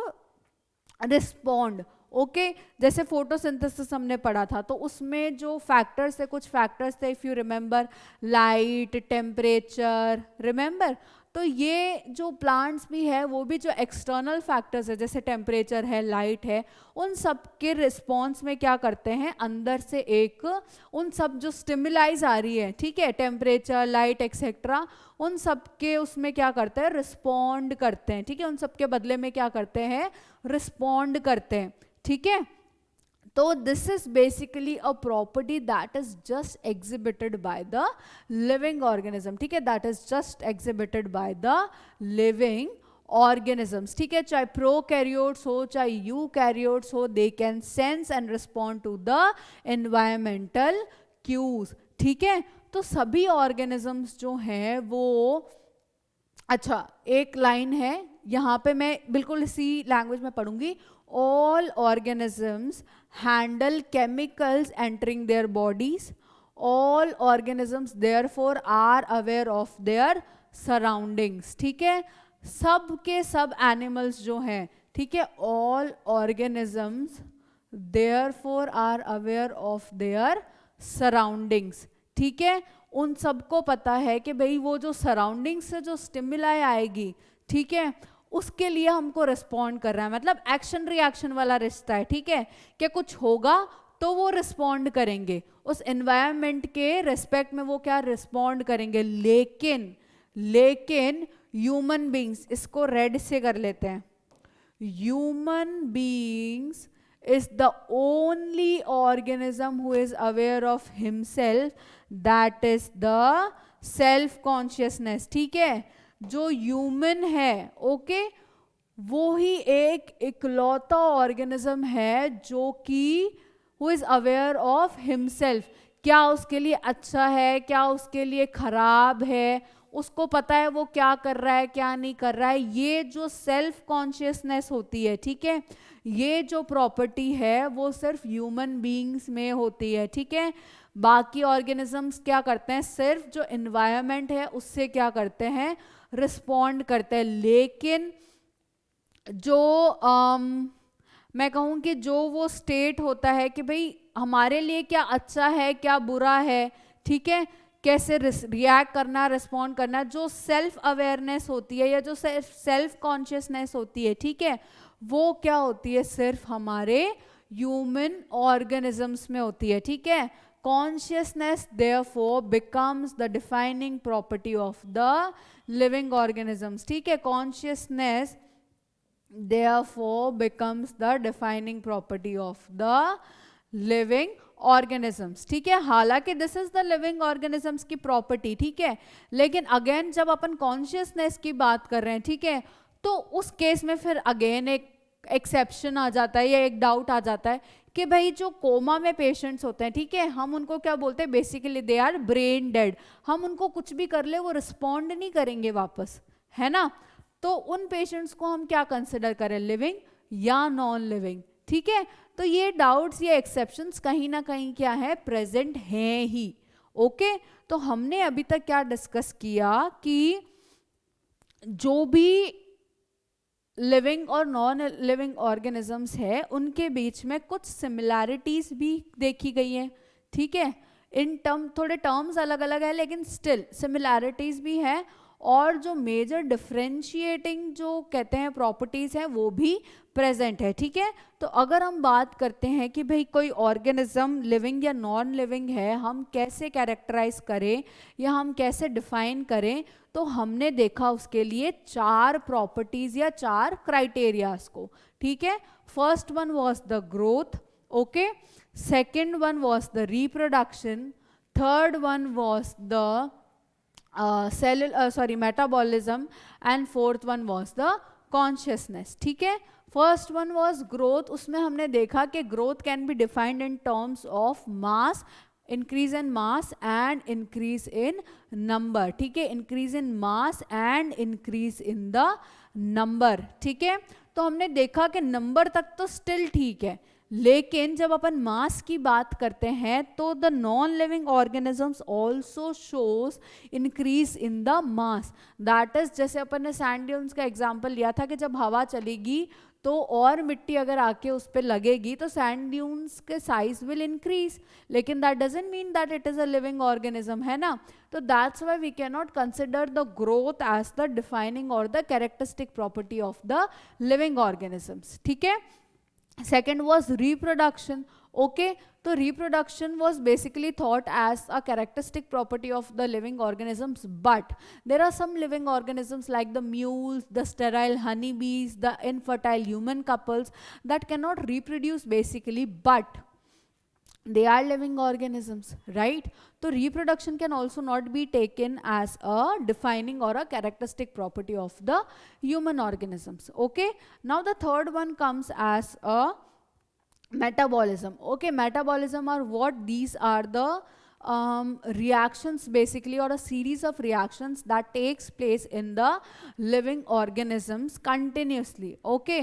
रिस्पॉन्ड, ओके जैसे फोटोसिंथेसिस हमने पढ़ा था, तो उसमें जो फैक्टर्स थे, कुछ फैक्टर्स थे, if you remember, light, temperature, remember. तो ये जो प्लांट्स भी है वो भी जो एक्सटर्नल फैक्टर्स है जैसे टेम्परेचर है, लाइट है, उन सब के रिस्पॉन्स में क्या करते हैं, अंदर से एक उन सब जो स्टिमुलाइज आ रही है, ठीक है, टेम्परेचर, लाइट एक्सेट्रा, उन सब के उसमें क्या करते हैं, रिस्पॉन्ड करते हैं, ठीक है, उन सब के बदले में क्या करते हैं, रिस्पॉन्ड करते हैं, ठीक है। तो this is basically a property that is just exhibited by the living organism, ठीक है, that is just exhibited by the living organisms, ठीक है, चाहे प्रोकैरियोट्स हो चाहे यूकैरियोट्स हो, they can sense and respond to the environmental cues, ठीक है। तो सभी ऑर्गेनिजम्स जो हैं वो, अच्छा एक लाइन है यहाँ पे मैं बिल्कुल इसी लैंग्वेज में पढ़ूंगी, all organisms handle chemicals entering their bodies, all organisms therefore are aware of their surroundings, ठीक है, सब के सब एनिमल्स जो हैं, ठीक है, all organisms therefore are aware of their surroundings, ठीक है, उन सबको पता है कि भाई वो जो सराउंडिंग से जो स्टिमुलाई आएगी, ठीक है, उसके लिए हमको रिस्पॉन्ड कर रहा है, मतलब एक्शन रिएक्शन वाला रिश्ता है, ठीक है, कि कुछ होगा तो वो रिस्पॉन्ड करेंगे, उस एनवायरनमेंट के रिस्पेक्ट में वो क्या रिस्पॉन्ड करेंगे, लेकिन लेकिन ह्यूमन बीइंग्स, इसको रेड से कर लेते हैं, human beings is the only organism who is aware of himself, that is the self consciousness, ठीक है, जो ह्यूमन है, ओके, वो ही एक इकलौता ऑर्गेनिज्म है जो कि who is aware of himself, क्या उसके लिए अच्छा है, क्या उसके लिए खराब है, उसको पता है वो क्या कर रहा है क्या नहीं कर रहा है, ये जो सेल्फ कॉन्शियसनेस होती है, ठीक है, ये जो प्रॉपर्टी है वो सिर्फ ह्यूमन बीइंग्स में होती है, ठीक है, बाकी ऑर्गेनिजम्स क्या करते हैं, सिर्फ जो एनवायरनमेंट है उससे क्या करते हैं, रिस्पॉन्ड करते हैं, लेकिन जो मैं कहूँ कि जो वो स्टेट होता है कि भाई हमारे लिए क्या अच्छा है क्या बुरा है, ठीक है, कैसे रिएक्ट करना, रिस्पॉन्ड करना, जो सेल्फ अवेयरनेस होती है या जो सेल्फ कॉन्शियसनेस होती है, ठीक है, वो क्या होती है, सिर्फ हमारे ह्यूमन ऑर्गेनिजम्स में होती है, ठीक है। Consciousness therefore becomes the defining property of the living organisms, ठीक है, consciousness therefore becomes the defining property of the living organisms, ठीक है, हालांकि this is the living organisms की प्रॉपर्टी, ठीक है, लेकिन अगेन जब अपन कॉन्शियसनेस की बात कर रहे हैं, ठीक है, तो उस केस में फिर अगेन एक एक्सेप्शन आ जाता है या एक डाउट आ जाता है कि भाई जो कोमा में पेशेंट्स होते हैं, ठीक है, हम उनको क्या बोलते हैं, basically they our brain dead, हम उनको कुछ भी कर ले वो रिस्पॉन्ड नहीं करेंगे वापस, है ना, तो उन पेशेंट्स को हम क्या कंसिडर करें, लिविंग या नॉन लिविंग, ठीक है, तो ये डाउट्स ये एक्सेप्शंस कहीं ना कहीं क्या है, प्रेजेंट हैं ही, ओके। तो हमने अभी तक क्या डिस्कस किया कि जो भी living or non living organisms है उनके बीच में कुछ सिमिलैरिटीज भी देखी गई हैं, ठीक है, इन टर्म थोड़े टर्म्स अलग अलग है लेकिन स्टिल सिमिलैरिटीज भी है, और जो मेजर डिफरेंशिएटिंग जो कहते हैं प्रॉपर्टीज हैं वो भी प्रेजेंट है, ठीक है। तो अगर हम बात करते हैं कि भाई कोई ऑर्गेनिज्म लिविंग या नॉन लिविंग है, हम कैसे कैरेक्टराइज करें या हम कैसे डिफाइन करें, तो हमने देखा उसके लिए 4 प्रॉपर्टीज या 4 क्राइटेरियाज को, ठीक है। First one was the growth, okay, second one was the reproduction, third one was the metabolism, and fourth one was the consciousness, ठीक है। फर्स्ट वन was growth, उसमें हमने देखा कि growth can be defined in terms of mass, increase in mass and increase in number, ठीक है, increase in mass and increase in the number, ठीक है। तो हमने देखा कि नंबर तक तो स्टिल ठीक है, लेकिन जब अपन मास की बात करते हैं तो the non living organisms also shows increase in the mass. That is, जैसे अपन ने सैंड ड्यून्स का एग्जांपल लिया था कि जब हवा चलेगी तो और मिट्टी अगर आके उस पर लगेगी तो सैंड ड्यून्स के साइज विल इंक्रीज, लेकिन that doesn't mean that it is a living organism, है ना। तो that's why we can not consider the growth as the defining or the characteristic property of the living organisms, ठीक है। Second was reproduction. Okay, so reproduction was basically thought as a characteristic property of the living organisms, but there are some living organisms like the mules, the sterile honeybees, the infertile human couples that cannot reproduce basically, but they are living organisms, right? So reproduction can also not be taken as a defining or a characteristic property of the human organisms. Okay, now the third one comes as a metabolism. Okay, metabolism are what? These are the reactions basically, or a series of reactions that takes place in the living organisms continuously. Okay,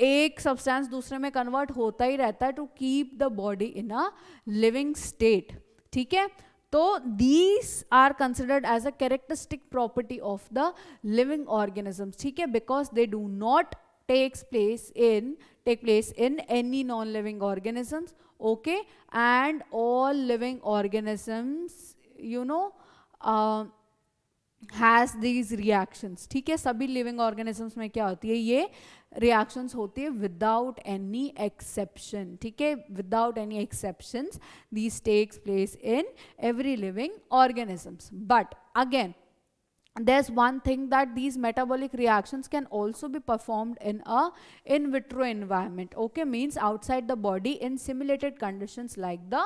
एक substance दूसरे में convert होता ही रहता है to keep the body in a living state, ठीक है। तो these are considered as a characteristic property of the living organisms, ठीक है, because they do not take place in any non-living organisms. Okay, and all living organisms, you know, has these reactions, ठीक है। सभी living organisms में क्या होती है, ये रिएक्शंस होती है विदाउट एनी एक्सेप्शन, ठीक है, without any exceptions these takes place in every living organisms. But again there's one thing, that these metabolic reactions can also be performed in a in vitro environment. Okay, means outside the body in simulated conditions like the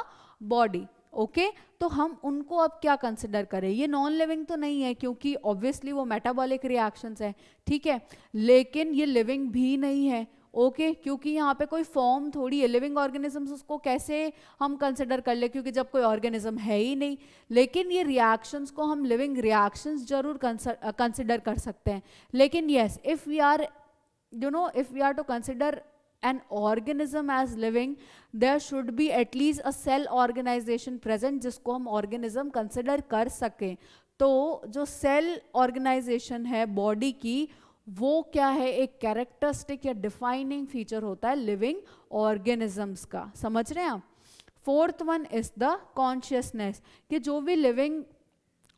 body. Okay, तो हम उनको अब क्या consider करें, ये non living तो नहीं है क्योंकि ऑब्वियसली वो मेटाबॉलिक रिएक्शंस है, ठीक है, लेकिन ये लिविंग भी नहीं है। ओके, क्योंकि यहाँ पे कोई फॉर्म थोड़ी है, लिविंग ऑर्गेनिजम्स उसको कैसे हम कंसिडर कर ले, क्योंकि जब कोई ऑर्गेनिज्म है ही नहीं। लेकिन ये रिएक्शंस को हम लिविंग रिएक्शंस जरूर कंसिडर कर सकते हैं। लेकिन yes, if we are if we are to consider an organism as living, there should be at least a cell organization present जिसको हम organism consider कर सकें। तो जो सेल ऑर्गेनाइजेशन है बॉडी की, वो क्या है, एक कैरेक्टरिस्टिक या डिफाइनिंग फीचर होता है लिविंग ऑर्गेनिजम्स का, समझ रहे हैं आप। Fourth one is the consciousness, कि जो भी लिविंग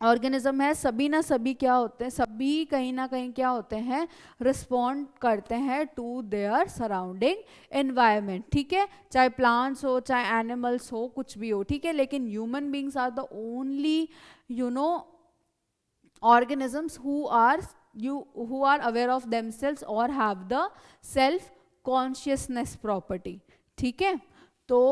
ऑर्गेनिज्म है सभी ना सभी क्या होते हैं, सभी कहीं ना कहीं क्या होते हैं, रिस्पॉन्ड करते हैं टू देयर सराउंडिंग एनवायरनमेंट, ठीक है, चाहे प्लांट्स हो चाहे एनिमल्स हो कुछ भी हो, ठीक है। लेकिन human beings are the only organisms who are aware of themselves or have the self consciousness property, ठीक है। तो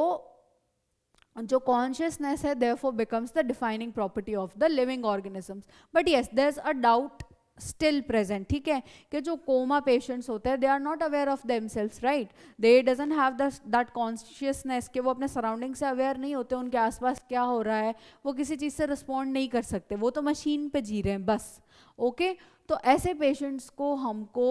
जो कॉन्शियसनेस है therefore becomes the defining property of the living organisms. But yes, there's a doubt still present, ठीक है, कि जो coma patients होते हैं they are not aware of themselves, right? They doesn't have that consciousness कि वो अपने सराउंडिंग से अवेयर नहीं होते, उनके आसपास क्या हो रहा है, वो किसी चीज़ से रिस्पॉन्ड नहीं कर सकते, वो तो मशीन पे जी रहे हैं बस। ओके, तो ऐसे पेशेंट्स को हमको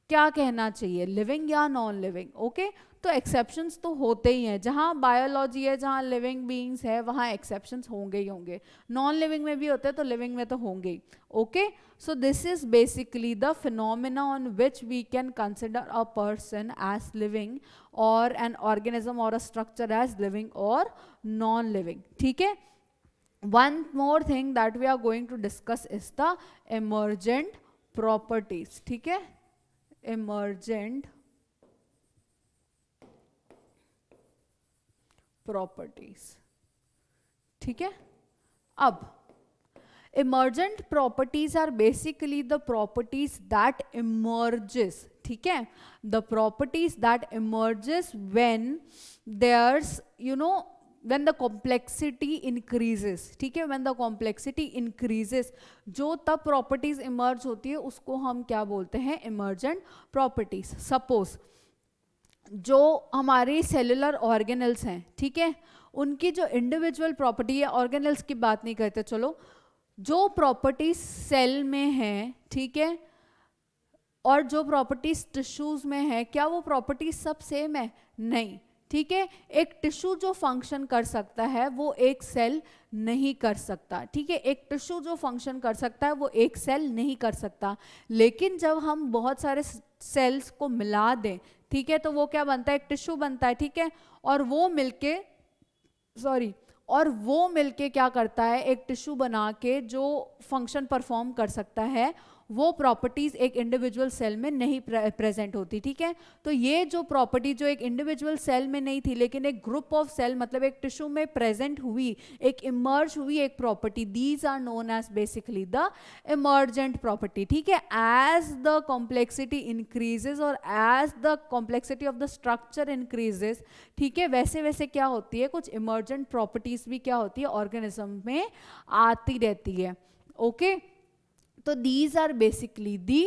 क्या कहना चाहिए, लिविंग या नॉन लिविंग? ओके, तो एक्सेप्शंस तो होते ही हैं, जहाँ बायोलॉजी है, जहाँ लिविंग बीइंग्स है, वहाँ एक्सेप्शंस होंगे ही होंगे। नॉन लिविंग में भी होते हैं तो लिविंग में तो होंगे ही। Okay, so this is basically the phenomena on which we can consider a person as living or an organism or a structure as living or non living, ठीक है। One more thing that we are going to discuss is the emergent properties, ठीक है, emergent properties, ठीक है। अब emergent properties are basically the properties that emerges, ठीक है, the properties that emerges when there's when the complexity increases, ठीक है, when the complexity increases, जो तब properties emerge होती है उसको हम क्या बोलते हैं, emergent properties। Suppose जो हमारी सेलुलर ऑर्गेनल्स हैं, ठीक है, उनकी जो इंडिविजुअल प्रॉपर्टी है, ऑर्गेनल्स की बात नहीं करते, चलो, जो प्रॉपर्टीज सेल में है, ठीक है, और जो प्रॉपर्टीज टिश्यूज में है, क्या वो प्रॉपर्टीज सब सेम है? नहीं, ठीक है। एक टिश्यू जो फंक्शन कर सकता है वो एक सेल नहीं कर सकता, ठीक है। एक टिश्यू जो फंक्शन कर सकता है वो एक सेल नहीं कर सकता। लेकिन जब हम बहुत सारे सेल्स को मिला दें, ठीक है, तो वो क्या बनता है? एक टिश्यू बनता है, ठीक है। और वो मिलके क्या करता है? एक टिश्यू बना के जो फंक्शन परफॉर्म कर सकता है, वो प्रॉपर्टीज एक इंडिविजुअल सेल में नहीं प्रेजेंट होती, ठीक है। तो ये जो प्रॉपर्टी जो एक इंडिविजुअल सेल में नहीं थी लेकिन एक ग्रुप ऑफ सेल मतलब एक टिश्यू में प्रेजेंट हुई, एक इमर्ज हुई एक property, these are known as basically the emergent property, ठीक है। एज द कॉम्प्लेक्सिटी इंक्रीजेज और as the complexity of the structure increases, ठीक है, वैसे वैसे क्या होती है? कुछ इमर्जेंट प्रॉपर्टीज भी क्या होती है? ऑर्गेनिज्म में आती रहती है, ओके। तो these are basically the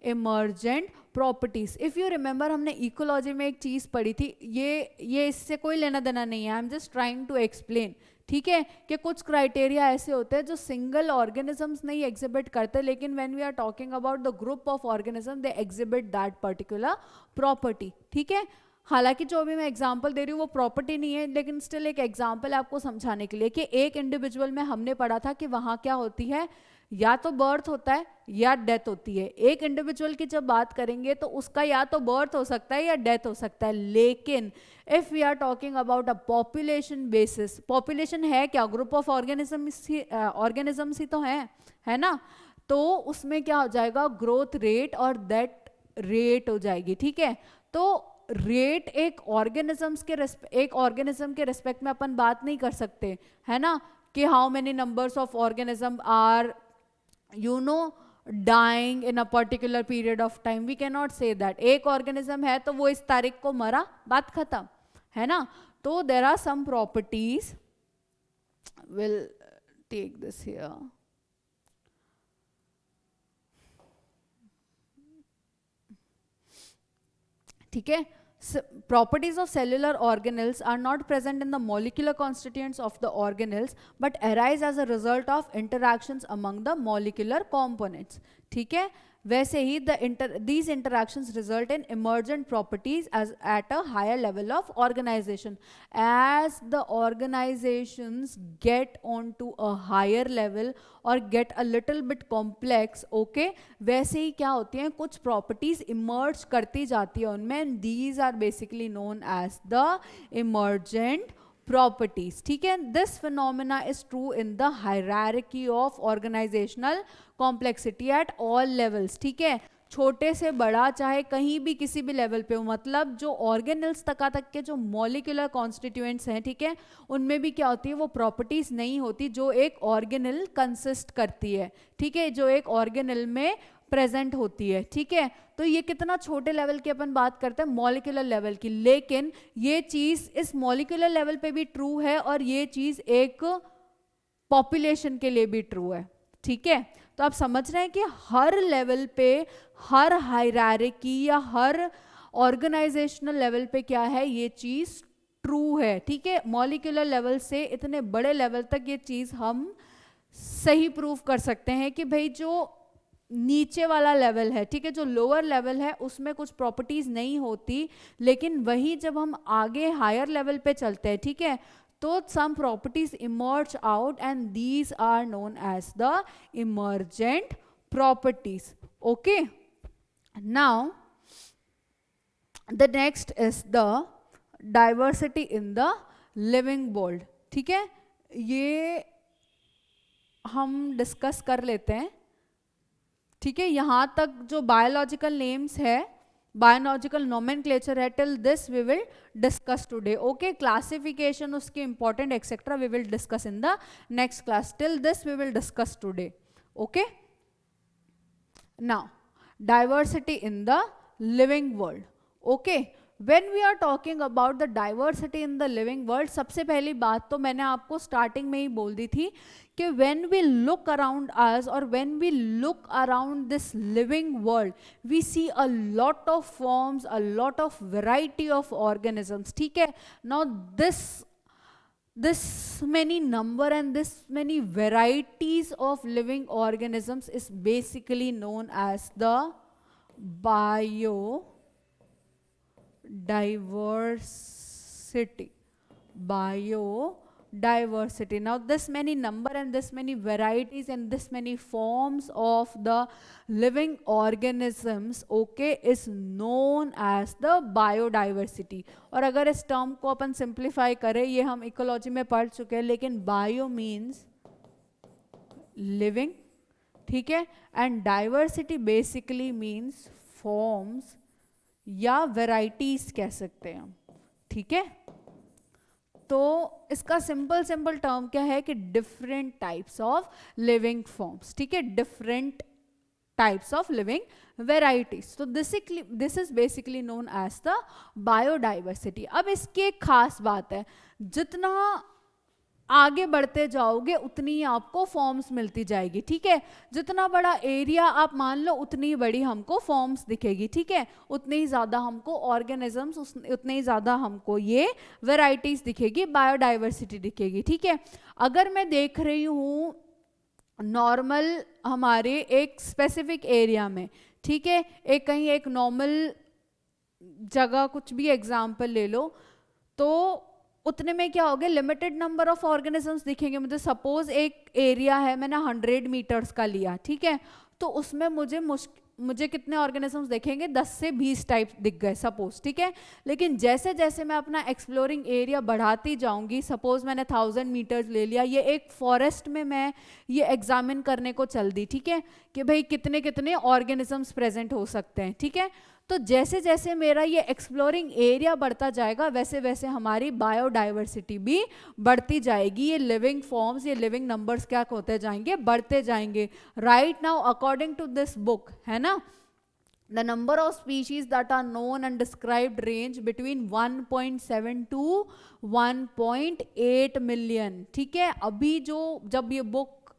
emergent properties. If you remember, हमने इकोलॉजी में एक चीज पढ़ी थी, ये इससे कोई लेना देना नहीं है, I am just trying to explain, ठीक है, कि कुछ क्राइटेरिया ऐसे होते हैं जो सिंगल ऑर्गेनिजम्स नहीं एग्जिबिट करते, लेकिन when we are talking about the group of organism they exhibit that particular property, ठीक है। हालांकि जो भी मैं एग्जांपल दे रही हूँ वो प्रॉपर्टी नहीं है, लेकिन स्टिल एक एग्जांपल है आपको समझाने के लिए कि एक इंडिविजुअल में हमने पढ़ा था कि वहाँ क्या होती है? या तो बर्थ होता है या डेथ होती है। एक इंडिविजुअल की जब बात करेंगे तो उसका या तो बर्थ हो सकता है या डेथ हो सकता है। लेकिन if we are talking about a population basis, population है क्या? ग्रुप ऑफ ऑर्गेनिजम्स ही तो है ना। तो उसमें क्या हो जाएगा? ग्रोथ रेट और डेथ रेट हो जाएगी, ठीक है। तो रेट एक ऑर्गेनिज्म के रेस्पेक्ट में अपन बात नहीं कर सकते, है ना, कि how many numbers of organism are dying in a particular period of time. We cannot say that. एक ऑर्गेनिज्म है तो वो इस तारीख को मरा, बात खत्म, है ना। तो there are some properties, we'll take this here. ठीक है। Properties of cellular organelles are not present in the molecular constituents of the organelles but arise as a result of interactions among the molecular components, ठीक है। वैसे ही these interactions result in emergent properties as at a higher level of organization. As the organizations get onto a higher level or get a little bit complex, okay, वैसे ही क्या होती हैं? कुछ properties emerge करती जाती है उनमें, and these are basically known as the emergent properties, ठीक है। This phenomena is true in the hierarchy of organizational complexity at all levels, ठीक है, छोटे से बड़ा चाहे कहीं भी किसी भी लेवल पे हो, मतलब जो ऑर्गेनल्स तक के जो मॉलिक्यूलर कॉन्स्टिट्यूएंट्स हैं, ठीक है, उनमें भी क्या होती है? वो प्रॉपर्टीज नहीं होती जो एक ऑर्गेनल कंसिस्ट करती है, ठीक है, जो एक ऑर्गेनल में प्रेजेंट होती है, ठीक है। तो ये कितना छोटे लेवल की अपन बात करते हैं? मॉलिक्यूलर लेवल की। लेकिन ये चीज इस मॉलिक्यूलर लेवल पे भी ट्रू है और ये चीज एक पॉपुलेशन के लिए भी ट्रू है, ठीक है। तो आप समझ रहे हैं कि हर लेवल पे, हर हायरार्की या हर ऑर्गेनाइजेशनल लेवल पे क्या है? ये चीज ट्रू है, ठीक है। मॉलिक्यूलर लेवल से इतने बड़े लेवल तक ये चीज हम सही प्रूव कर सकते हैं कि भाई जो नीचे वाला लेवल है, ठीक है, जो लोअर लेवल है उसमें कुछ प्रॉपर्टीज नहीं होती, लेकिन वही जब हम आगे हायर लेवल पे चलते हैं, ठीक है, तो some properties emerge out and these are known as the emergent properties, okay. Now the next is the diversity in the living world, ठीक है, ये हम डिस्कस कर लेते हैं, ठीक है। यहाँ तक जो बायोलॉजिकल नेम्स है, बायोलॉजिकल नोमेनक्लेचर है, till this we will discuss today, okay. Classification उसके important etcetera we will discuss in the next class, till this we will discuss today, okay. Now diversity in the living world, okay. When we are talking about the diversity in the living world, सबसे पहली बात तो मैंने आपको starting में ही बोल दी थी कि when we look around us or when we look around this living world, we see a lot of forms, a lot of variety of organisms, ठीक है। Now this many number and this many varieties of living organisms is basically known as the biodiversity. Biodiversity. Now this many number and this many varieties and this many forms of the living organisms, okay, is known as the biodiversity. और अगर इस term को अपन simplify करें, ये हम ecology में पढ़ चुके हैं, लेकिन बायो मीन्स लिविंग, ठीक है, and diversity basically means forms या वेराइटीज कह सकते हैं हम, ठीक है। तो इसका सिंपल टर्म क्या है कि different types of living forms, ठीक है, different types of living varieties. तो this is basically known as the biodiversity. अब इसकी एक खास बात है, जितना आगे बढ़ते जाओगे उतनी ही आपको फॉर्म्स मिलती जाएगी, ठीक है। जितना बड़ा एरिया आप मान लो उतनी ही बड़ी हमको फॉर्म्स दिखेगी, ठीक है, उतनी ही ज़्यादा हमको ऑर्गेनिजम्स, उतने ही ज़्यादा हमको ये वेराइटीज दिखेगी, बायोडाइवर्सिटी दिखेगी, ठीक है। अगर मैं देख रही हूँ नॉर्मल हमारे एक स्पेसिफिक एरिया में, ठीक है, एक कहीं एक नॉर्मल जगह कुछ भी एग्जाम्पल ले लो, तो उतने में क्या हो गया, लिमिटेड नंबर ऑफ ऑर्गेनिजम्स दिखेंगे मुझे। सपोज एक एरिया है, मैंने 100 मीटर्स का लिया, ठीक है, तो उसमें मुझे कितने ऑर्गेनिजम्स देखेंगे, 10 से 20 टाइप दिख गए सपोज, ठीक है। लेकिन जैसे जैसे मैं अपना एक्सप्लोरिंग एरिया बढ़ाती जाऊंगी, सपोज मैंने 1000 मीटर्स ले लिया, ये एक फॉरेस्ट में मैं ये एग्जामिन करने को चल दी, ठीक है, कि भाई कितने कितने ऑर्गेनिजम्स प्रेजेंट हो सकते हैं, ठीक है। तो जैसे जैसे मेरा ये एक्सप्लोरिंग एरिया बढ़ता जाएगा, वैसे वैसे हमारी बायोडाइवर्सिटी भी बढ़ती जाएगी। ये लिविंग फॉर्म्स, ये लिविंग नंबर्स क्या होते जाएंगे, बढ़ते जाएंगे। Right now according to this book, है ना, the number of species that are known and described range between 1.7 to 1.8 million, ठीक है। अभी जब ये बुक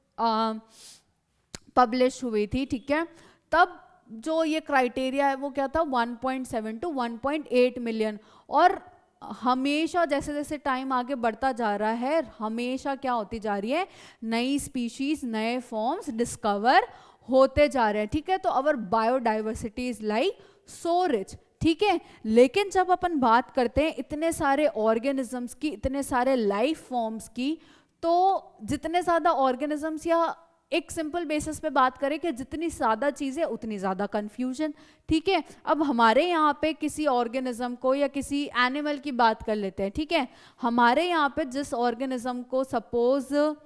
पब्लिश हुई थी, ठीक है, तब जो ये क्राइटेरिया है वो क्या था, 1.7 टू 1.8 मिलियन। और हमेशा जैसे जैसे टाइम आगे बढ़ता जा रहा है, हमेशा क्या होती जा रही है, नई स्पीशीज, नए फॉर्म्स डिस्कवर होते जा रहे हैं, ठीक है। तो our biodiversity is like so rich, ठीक है। लेकिन जब अपन बात करते हैं इतने सारे ऑर्गेनिजम्स की, इतने सारे लाइफ फॉर्म्स की, तो जितने ज्यादा ऑर्गेनिजम्स, या एक सिंपल बेसिस पे बात करें कि जितनी ज्यादा चीजें उतनी ज्यादा कंफ्यूजन, ठीक है। अब हमारे यहाँ पे किसी ऑर्गेनिज्म को या किसी एनिमल की बात कर लेते हैं, ठीक है। हमारे यहाँ पे जिस ऑर्गेनिज्म को सपोज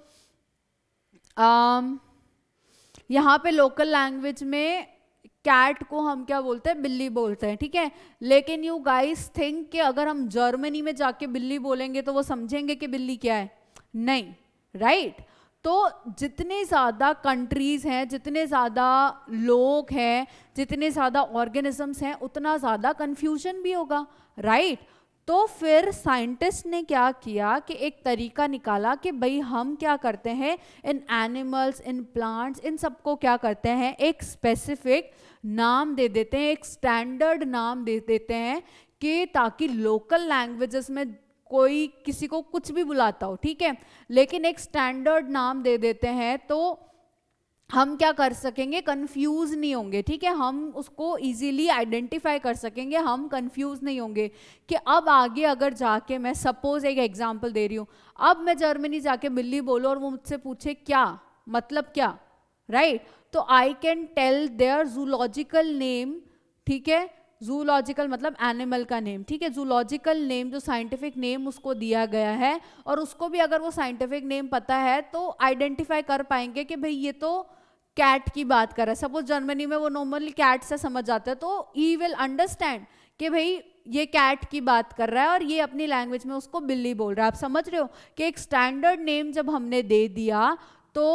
यहाँ पे लोकल लैंग्वेज में कैट को हम क्या बोलते हैं, बिल्ली बोलते हैं, ठीक है। लेकिन यू गाइस थिंक कि अगर हम जर्मनी में जाके बिल्ली बोलेंगे तो वो समझेंगे कि बिल्ली क्या है, नहीं, राइट। तो जितने ज़्यादा कंट्रीज़ हैं, जितने ज़्यादा लोग हैं, जितने ज़्यादा ऑर्गेनिजम्स हैं, उतना ज़्यादा कंफ्यूजन भी होगा, राइट। तो फिर साइंटिस्ट ने क्या किया कि एक तरीका निकाला कि भाई हम क्या करते हैं, इन एनिमल्स, इन प्लांट्स, इन सबको क्या करते हैं, एक स्पेसिफिक नाम दे देते हैं, एक स्टैंडर्ड नाम दे देते हैं, कि ताकि लोकल लैंग्वेजेस में कोई किसी को कुछ भी बुलाता हो, ठीक है, लेकिन एक स्टैंडर्ड नाम दे देते हैं, तो हम क्या कर सकेंगे, कंफ्यूज नहीं होंगे, ठीक है। हम उसको इजीली आइडेंटिफाई कर सकेंगे, हम कंफ्यूज नहीं होंगे कि अब आगे अगर जाके मैं सपोज एक एग्जांपल दे रही हूँ, अब मैं जर्मनी जाके बिल्ली बोलो और वो मुझसे पूछे क्या मतलब क्या, राइट, तो I can tell their zoological name, ठीक है। जूलॉजिकल मतलब एनिमल का नेम, ठीक है, जूलॉजिकल नेम जो साइंटिफिक नेम उसको दिया गया है, और उसको भी अगर वो साइंटिफिक नेम पता है तो आइडेंटिफाई कर पाएंगे कि भाई ये तो कैट की बात कर रहा है। सपोज जर्मनी में वो नॉर्मली कैट से समझ जाता है, तो ही विल अंडरस्टैंड कि भाई ये कैट की बात कर रहा है और ये अपनी लैंग्वेज में उसको बिल्ली बोल रहा है। आप समझ रहे हो कि एक स्टैंडर्ड नेम जब हमने दे दिया तो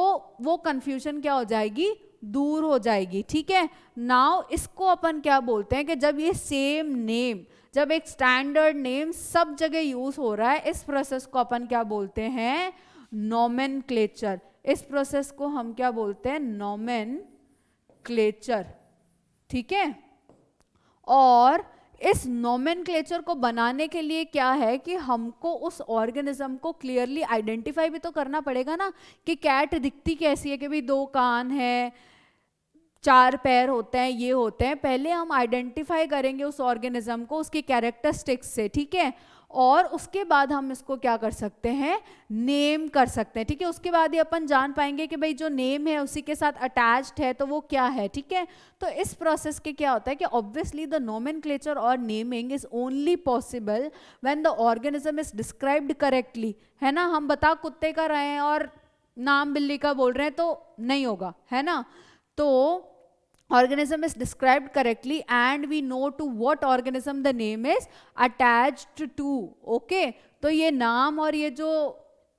वो कंफ्यूजन क्या हो जाएगी, दूर हो जाएगी, ठीक है। नाउ इसको अपन क्या बोलते हैं कि जब ये सेम नेम, जब एक स्टैंडर्ड नेम सब जगह यूज हो रहा है, इस प्रोसेस को अपन क्या बोलते हैं, नोमेनक्लेचर। इस प्रोसेस को हम क्या बोलते हैं, नोमेनक्लेचर, ठीक है। और इस नोमेनक्लेचर को बनाने के लिए क्या है कि हमको उस ऑर्गेनिज्म को क्लियरली आइडेंटिफाई भी तो करना पड़ेगा ना, कि कैट दिखती कैसी है, कि भाई 2 कान है, 4 पैर होते हैं, ये होते हैं, पहले हम आइडेंटिफाई करेंगे उस ऑर्गेनिज्म को उसके कैरेक्टरिस्टिक्स से, ठीक है, और उसके बाद हम इसको क्या कर सकते हैं, नेम कर सकते हैं, ठीक है। उसके बाद ही अपन जान पाएंगे कि भाई जो नेम है उसी के साथ अटैच्ड है तो वो क्या है, ठीक है। तो इस प्रोसेस के क्या होता है कि ऑब्वियसली द नोमेनक्लेचर और naming is only possible when the organism is described correctly, है ना। हम बता कुत्ते का रहे हैं और नाम बिल्ली का बोल रहे हैं तो नहीं होगा, है ना। तो organism is described correctly and we know to what organism the name is attached to, okay। तो ये नाम और ये जो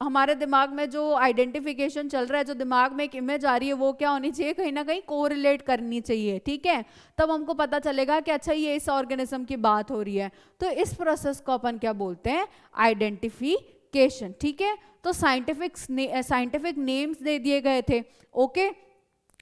हमारे दिमाग में जो आइडेंटिफिकेशन चल रहा है, जो दिमाग में एक इमेज आ रही है, वो क्या होनी चाहिए, कहीं ना कहीं कोरिलेट करनी चाहिए, ठीक है। तब हमको पता चलेगा कि अच्छा ये इस ऑर्गेनिज्म की बात हो रही है। तो इस प्रोसेस को अपन क्या बोलते हैं, आइडेंटिफिकेशन, ठीक है। तो साइंटिफिक नेम्स दे दिए गए थे, ओके,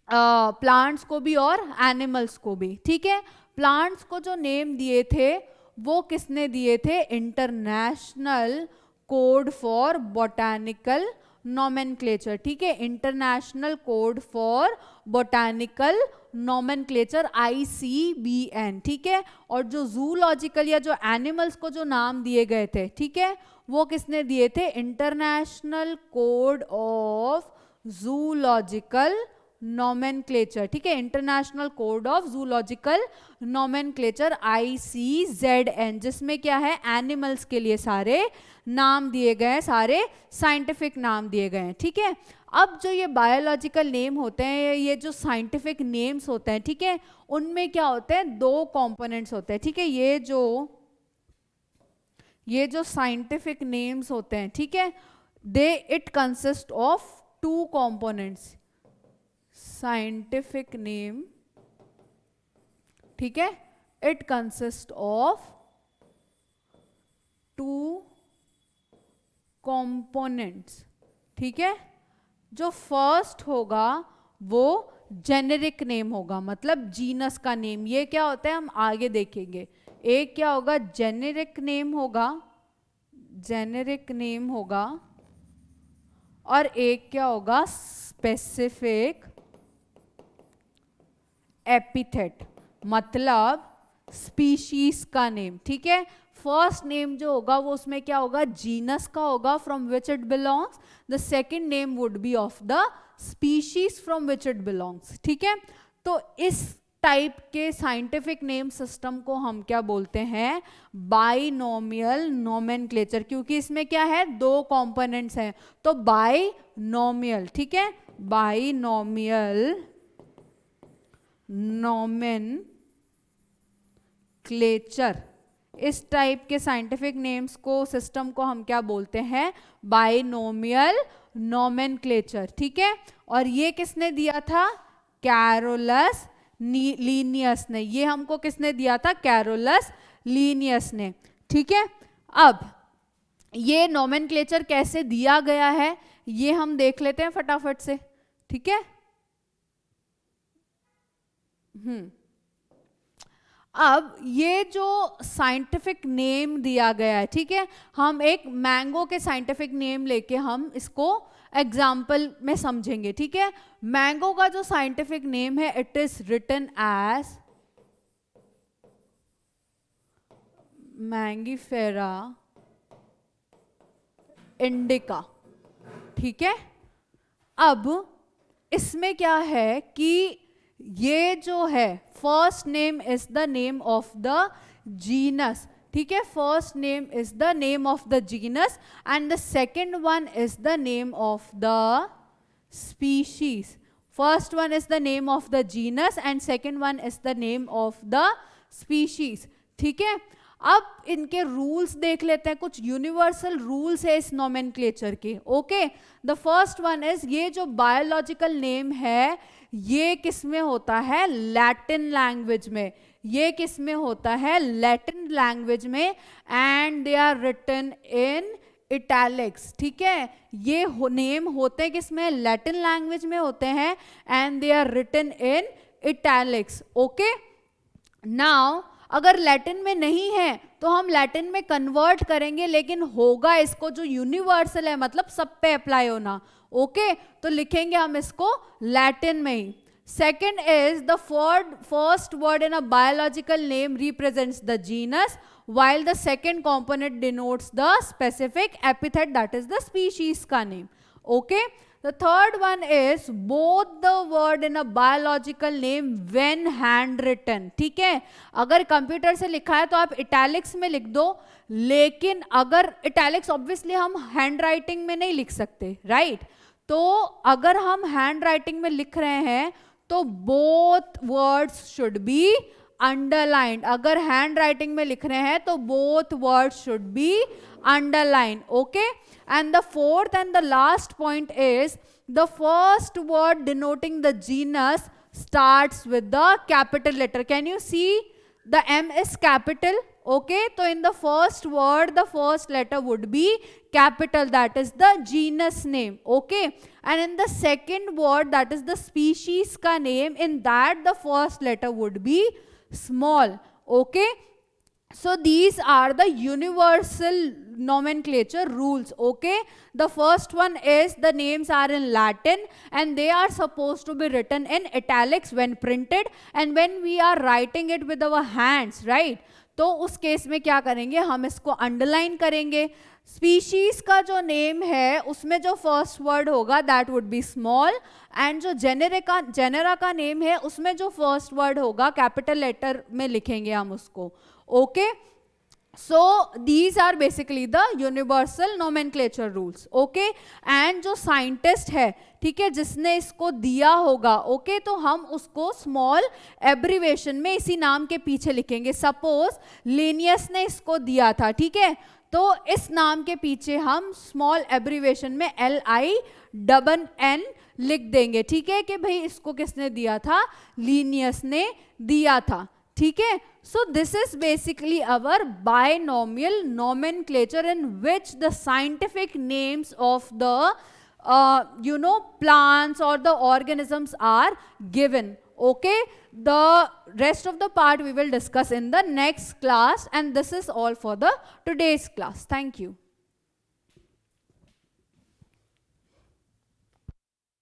प्लांट्स को भी और एनिमल्स को भी, ठीक है। प्लांट्स को जो नेम दिए थे वो किसने दिए थे, international code for botanical nomenclature, ठीक है, international code for botanical nomenclature ICBN, ठीक है। और जो जूलॉजिकल या जो एनिमल्स को जो नाम दिए गए थे, ठीक है, वो किसने दिए थे, international code of zoological nomenclature, ठीक है, international code of zoological nomenclature ICZN, जिसमें क्या है, एनिमल्स के लिए सारे नाम दिए गए हैं, सारे साइंटिफिक नाम दिए गए हैं, ठीक है। अब जो ये बायोलॉजिकल नेम होते हैं, ये जो साइंटिफिक नेम्स होते हैं, ठीक है, उनमें क्या होते हैं, 2 कंपोनेंट्स होते हैं, ठीक है। ये जो साइंटिफिक नेम्स होते हैं, ठीक है, it consist of 2 components, scientific name, ठीक है, इट कंसिस्ट ऑफ 2 कंपोनेंट्स, ठीक है। जो फर्स्ट होगा वो जेनेरिक नेम होगा, मतलब जीनस का नेम। ये क्या होता है हम आगे देखेंगे। एक क्या होगा, जेनेरिक नेम होगा, जेनेरिक नेम होगा, और एक क्या होगा, स्पेसिफिक एपिथेट, मतलब स्पीशीज का नेम, ठीक है। फर्स्ट नेम जो होगा वो उसमें क्या होगा, जीनस का होगा, from which it belongs. The second name would be of the species from which it belongs, ठीक है। तो इस टाइप के साइंटिफिक नेम सिस्टम को हम क्या बोलते हैं, बाइनोमियल नोमेनक्लेचर, क्योंकि इसमें क्या है, 2 कंपोनेंट्स हैं, तो बाइनोमियल, ठीक है, बाइनोमियल नोमेनक्लेचर। इस टाइप के साइंटिफिक नेम्स को, सिस्टम को हम क्या बोलते हैं, बाइनोमियल नोमेनक्लेचर, ठीक है। और ये किसने दिया था, कैरोलस लीनियस ने। ये हमको किसने दिया था, कैरोलस लीनियस ने, ठीक है। अब ये नोमेनक्लेचर कैसे दिया गया है ये हम देख लेते हैं फटाफट से, ठीक है। अब ये जो साइंटिफिक नेम दिया गया है, ठीक है, हम एक मैंगो के साइंटिफिक नेम लेके हम इसको एग्जाम्पल में समझेंगे, ठीक है। मैंगो का जो साइंटिफिक नेम है, it is written as Mangifera indica, ठीक है। अब इसमें क्या है कि ये जो है, first name is the name of the genus, ठीक है, first name is the name of the genus and the second one is the name of the species. First one is the name of the genus and second one is the name of the species, ठीक है। अब इनके rules देख लेते हैं, कुछ universal rules है इस नोमेनक्लेचर के, okay. The first one is, ये जो बायोलॉजिकल नेम है ये किस में होता है, लैटिन लैंग्वेज में। ये किस में होता है, लैटिन लैंग्वेज में, and they are written in italics, ठीक है। ये नेम होते हैं किसमें, लैटिन लैंग्वेज में होते हैं, and they are written in italics, okay. Now अगर लैटिन में नहीं है तो हम लैटिन में कन्वर्ट करेंगे, लेकिन होगा इसको जो यूनिवर्सल है, मतलब सब पे अप्लाई होना, ओके। तो लिखेंगे हम इसको लैटिन में ही। Second is the first word in a biological name represents the genus, while the second component denotes the specific epithet, that is the species का name. Okay. The third one is both the word in a biological name when handwritten. ठीक है, अगर computer से लिखा है तो आप italics में लिख दो, लेकिन अगर इटैलिक्स ऑब्वियसली हम हैंड राइटिंग में नहीं लिख सकते, राइट? तो अगर हम हैंड राइटिंग में लिख रहे हैं तो both words should be underlined. अगर हैंड राइटिंग में लिख रहे हैं तो both words should be underline. Okay. And the fourth and the last point is the first word denoting the genus starts with the capital letter. Can you see the M is capital? Okay, so in the first word the first letter would be capital, that is the genus name. Okay, and in the second word, that is the species ka name, in that the first letter would be small. Okay, so these are the universal nomenclature rules. Okay, the first one is the names are in Latin and they are supposed to be written in italics when printed, and when we are writing it with our hands, right, तो उस case में क्या करेंगे, हम इसको underline करेंगे. Species का जो नेम है उसमें जो फर्स्ट वर्ड होगा that would be small, and जो जेनेरा का नेम है उसमें जो फर्स्ट वर्ड होगा कैपिटल लेटर में लिखेंगे हम उसको. Okay, so these are basically the universal nomenclature rules. Okay, and जो साइंटिस्ट है, ठीक है, जिसने इसको दिया होगा, ओके, तो हम उसको स्मॉल एब्रीवेशन में इसी नाम के पीछे लिखेंगे. सपोज लिनियस ने इसको दिया था, ठीक है, तो इस नाम के पीछे हम स्मॉल एब्रीवेशन में LINN लिख देंगे. ठीक है, कि भाई इसको किसने दिया था, लीनियस ने दिया था. ठीक है, so this is basically our binomial nomenclature in which the scientific names of the plants or the organisms are given. Okay, the rest of the part we will discuss in the next class, and this is all for the today's class. Thank you.